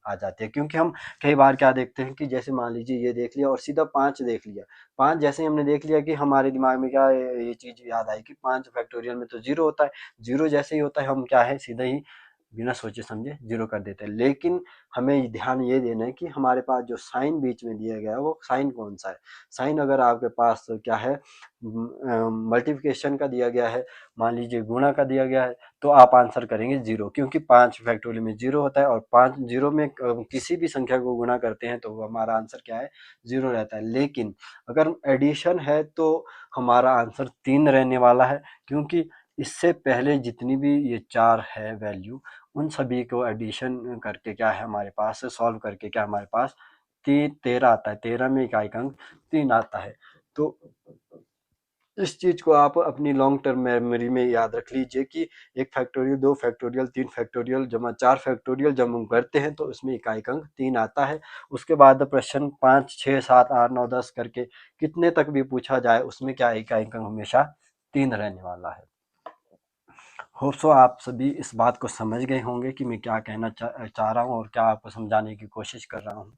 आ जाती है। क्योंकि हम कई बार क्या देखते हैं कि जैसे मान लीजिए ये देख लिया और सीधा 5 देख लिया, 5 जैसे ही हमने देख लिया कि हमारे दिमाग में क्या ये चीज़ याद आई कि 5 फैक्टोरियल में तो 0 होता है, 0 जैसे ही होता है हम क्या है सीधा ही बिना सोचे समझे 0 कर देते हैं। लेकिन हमें ध्यान ये देना है कि हमारे पास जो साइन बीच में दिया गया है वो साइन कौन सा है। साइन अगर आपके पास क्या है मल्टीप्लिकेशन का दिया गया है, मान लीजिए गुणा का दिया गया है, तो आप आंसर करेंगे 0, क्योंकि 5 फैक्टोरियल में 0 होता है और 5 0 में किसी भी संख्या को गुणा करते हैं तो हमारा आंसर क्या है 0 रहता है। लेकिन अगर एडिशन है तो हमारा आंसर 3 रहने वाला है, क्योंकि इससे पहले जितनी भी ये 4 है वैल्यू, उन सभी को एडिशन करके क्या है हमारे पास सॉल्व करके क्या हमारे पास 13 आता है, 13 में इकाई का अंक 3 आता है। तो इस चीज को आप अपनी लॉन्ग टर्म मेमोरी में याद रख लीजिए कि 1 फैक्टोरियल 2 फैक्टोरियल 3 फैक्टोरियल जमा 4 फैक्टोरियल जब हम करते हैं तो उसमें इकाई का अंक 3 आता है। उसके बाद प्रश्न 5, 6, 7, 8, 9, 10 करके कितने तक भी पूछा जाए उसमें क्या इकाई का अंक हमेशा 3 रहने वाला है। होप सो आप सभी इस बात को समझ गए होंगे कि मैं क्या कहना चाह रहा हूँ और क्या आपको समझाने की कोशिश कर रहा हूँ।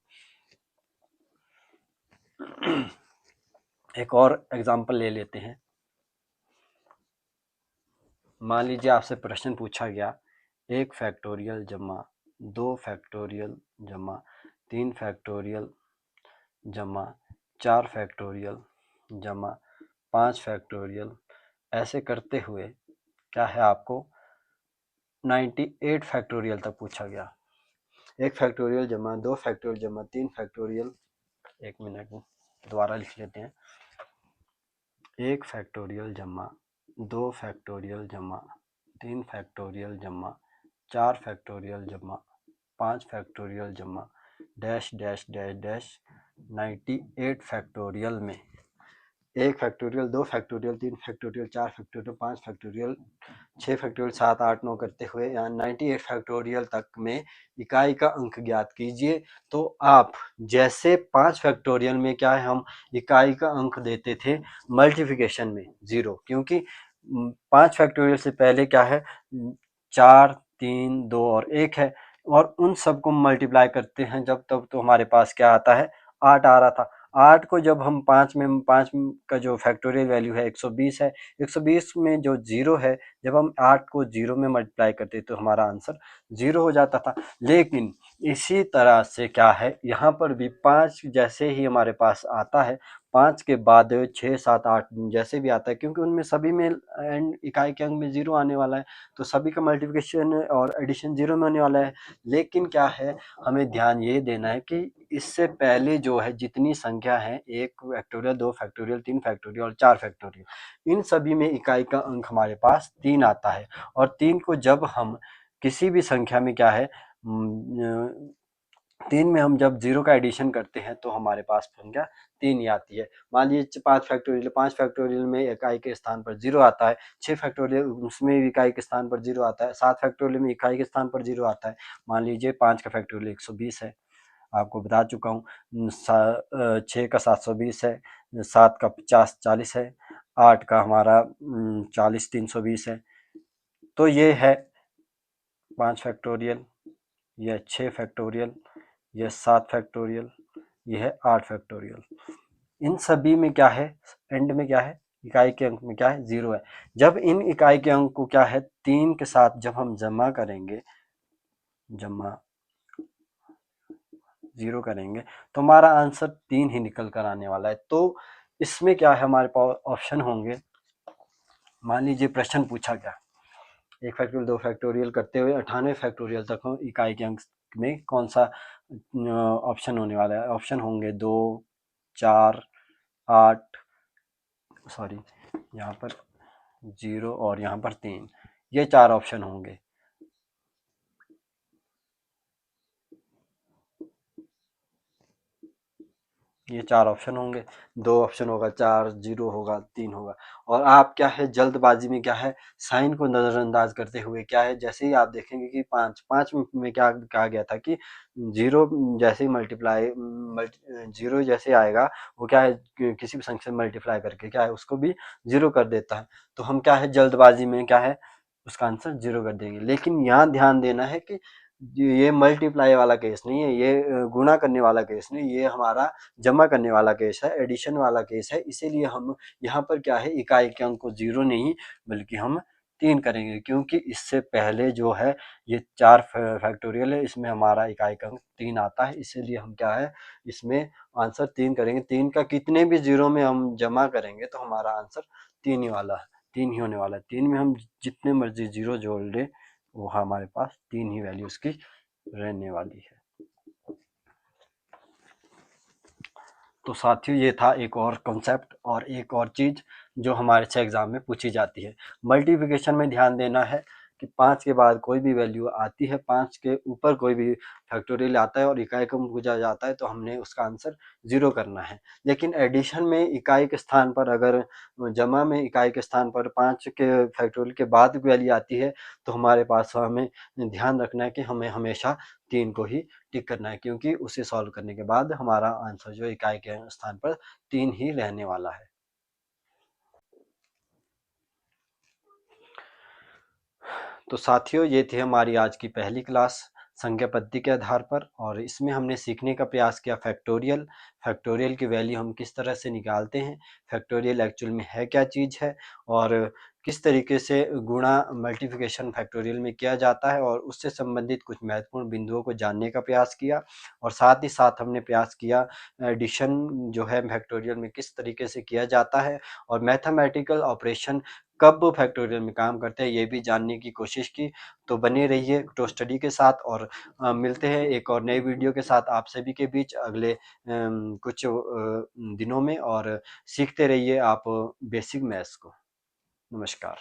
एक और एग्जांपल ले लेते हैं। मान लीजिए आपसे प्रश्न पूछा गया 1 फैक्टोरियल जमा 2 फैक्टोरियल जमा 3 फैक्टोरियल जमा 4 फैक्टोरियल जमा 5 फैक्टोरियल, ऐसे करते हुए क्या है आपको 98 फैक्टोरियल तक पूछा गया। 1 फैक्टोरियल जमा 2 फैक्टोरियल जमा 3 फैक्टोरियल, एक मिनट में दोबारा लिख लेते हैं। 1 फैक्टोरियल जमा 2 फैक्टोरियल जमा 3 फैक्टोरियल जमा 4 फैक्टोरियल जमा 5 फैक्टोरियल जमा dash dash dash dash 98 factorial में 1 factorial 2 factorial 3 factorial 4 factorial 5 factorial 6 factorial 7, 8, 9 करते हुए यहाँ 98 फैक्टोरियल तक में इकाई का अंक ज्ञात कीजिए। तो आप जैसे 5 फैक्टोरियल में क्या है हम इकाई का अंक देते थे मल्टीप्लिकेशन में 0, क्योंकि 5 फैक्टोरियल से पहले क्या है 4, 3, 2 और 1 है, और उन सबको मल्टीप्लाई करते हैं जब तब तो हमारे पास क्या आता है 8 आ रहा था। 8 को जब हम 5 का जो फैक्टोरियल वैल्यू है 120 है, 120 में जो 0 है, जब हम 8 को 0 में मल्टीप्लाई करते तो हमारा आंसर 0 हो जाता था। लेकिन इसी तरह से क्या है, यहाँ पर भी 5 जैसे ही हमारे पास आता है, 5 के बाद 6, 7, 8 जैसे भी आता है, क्योंकि उनमें सभी में एंड इकाई के अंक में 0 आने वाला है, तो सभी का मल्टीप्लिकेशन और एडिशन 0 में होने वाला है। लेकिन क्या है, हमें ध्यान ये देना है कि इससे पहले जो है जितनी संख्या है, 1 फैक्टोरियल, 2 फैक्टोरियल, 3 फैक्टोरियल और 4 फैक्टोरियल, इन सभी में इकाई का अंक हमारे पास 3 आता है। और 3 को जब हम किसी भी संख्या में क्या है, 3 में हम जब 0 का एडिशन करते हैं तो हमारे पास संख्या 3 ही आती है। मान लीजिए 5 फैक्टोरियल में इकाई के स्थान पर 0 आता है, 6 फैक्टोरियल उसमें इकाई के स्थान पर 0 आता है, 7 फैक्टोरियल में इकाई के स्थान पर 0 आता है। मान लीजिए 5 का फैक्टोरियल 120 है, आपको बता चुका हूँ। 6 का 720 है, 7 का 50 40 है, 8 का हमारा 40 320 है। तो ये है 5 फैक्टोरियल, यह 6 फैक्टोरियल, यह 7 फैक्टोरियल, यह है 8 फैक्टोरियल। इन सभी में क्या है, एंड में क्या है, इकाई के अंक में क्या है, 0 है। जब इन इकाई के अंक को क्या है, 3 के साथ जब हम जमा करेंगे, जमा 0 करेंगे, तो हमारा आंसर 3 ही निकल कर आने वाला है। तो इसमें क्या है, हमारे पास ऑप्शन होंगे। मान लीजिए प्रश्न पूछा गया 1 फैक्टोरियल 2 फैक्टोरियल करते हुए 98 फैक्टोरियल तक हो, इकाई के अंक में कौन सा ऑप्शन होने वाला है। ऑप्शन होंगे 2, 4, 8, सॉरी यहाँ पर 0 और यहाँ पर 3, ये 4 ऑप्शन होंगे। ये 4 ऑप्शन होंगे, 2 ऑप्शन होगा, 4 0 होगा, 3 होगा। और आप क्या है, जल्दबाजी में क्या है, साइन को नज़रअंदाज करते हुए क्या है, जैसे ही आप देखेंगे कि 5 में क्या कहा गया था कि 0 जैसे ही मल्टीप्लाई 0 जैसे आएगा, वो क्या है किसी भी संख्या से मल्टीप्लाई करके क्या है उसको भी 0 कर देता है। तो हम क्या है जल्दबाजी में क्या है उसका आंसर 0 कर देंगे। लेकिन यहाँ ध्यान देना है कि ये मल्टीप्लाई वाला केस नहीं है, ये गुणा करने वाला केस नहीं, ये हमारा जमा करने वाला केस है, एडिशन वाला केस है। इसीलिए हम यहाँ पर क्या है, इकाई के अंक को 0 नहीं बल्कि हम 3 करेंगे, क्योंकि इससे पहले जो है ये 4 फैक्टोरियल है, इसमें हमारा इकाई का अंक 3 आता है। इसीलिए हम क्या है इसमें आंसर 3 करेंगे। 3 का कितने भी 0 में हम जमा करेंगे तो हमारा आंसर 3 ही वाला है, 3 ही होने वाला है। 3 में हम जितने मर्जी 0 जोड़ लें, वो हमारे पास 3 ही वैल्यू उसकी रहने वाली है। तो साथियों, ये था एक और कॉन्सेप्ट और एक और चीज़ जो हमारे से एग्ज़ाम में पूछी जाती है। मल्टीप्लिकेशन में ध्यान देना है कि 5 के बाद कोई भी वैल्यू आती है, 5 के ऊपर कोई भी फैक्टोरियल आता है और इकाई को पूछा जाता है, तो हमने उसका आंसर 0 करना है। लेकिन एडिशन में इकाई के स्थान पर, अगर जमा में इकाई के स्थान पर 5 के फैक्टोरियल के बाद वैल्यू आती है, तो हमारे पास हमें ध्यान रखना है कि हमें हमेशा 3 को ही टिक करना है, क्योंकि उसे सॉल्व करने के बाद हमारा आंसर जो इकाई के स्थान पर 3 ही रहने वाला है। तो साथियों, ये थी हमारी आज की पहली क्लास संख्या पद्धति के आधार पर, और इसमें हमने सीखने का प्रयास किया फैक्टोरियल, फैक्टोरियल की वैल्यू हम किस तरह से निकालते हैं, फैक्टोरियल एक्चुअल में है क्या चीज़ है, और किस तरीके से गुणा मल्टीप्लिकेशन फैक्टोरियल में किया जाता है, और उससे संबंधित कुछ महत्वपूर्ण बिंदुओं को जानने का प्रयास किया। और साथ ही साथ हमने प्रयास किया एडिशन जो है फैक्टोरियल में किस तरीके से किया जाता है, और मैथमेटिकल ऑपरेशन कब फैक्टोरियल में काम करते हैं, ये भी जानने की कोशिश की। तो बने रहिए टो स्टडी के साथ, और मिलते हैं एक और नई वीडियो के साथ आप सभी के बीच अगले कुछ दिनों में, और सीखते रहिए आप बेसिक मैथ्स को। नमस्कार।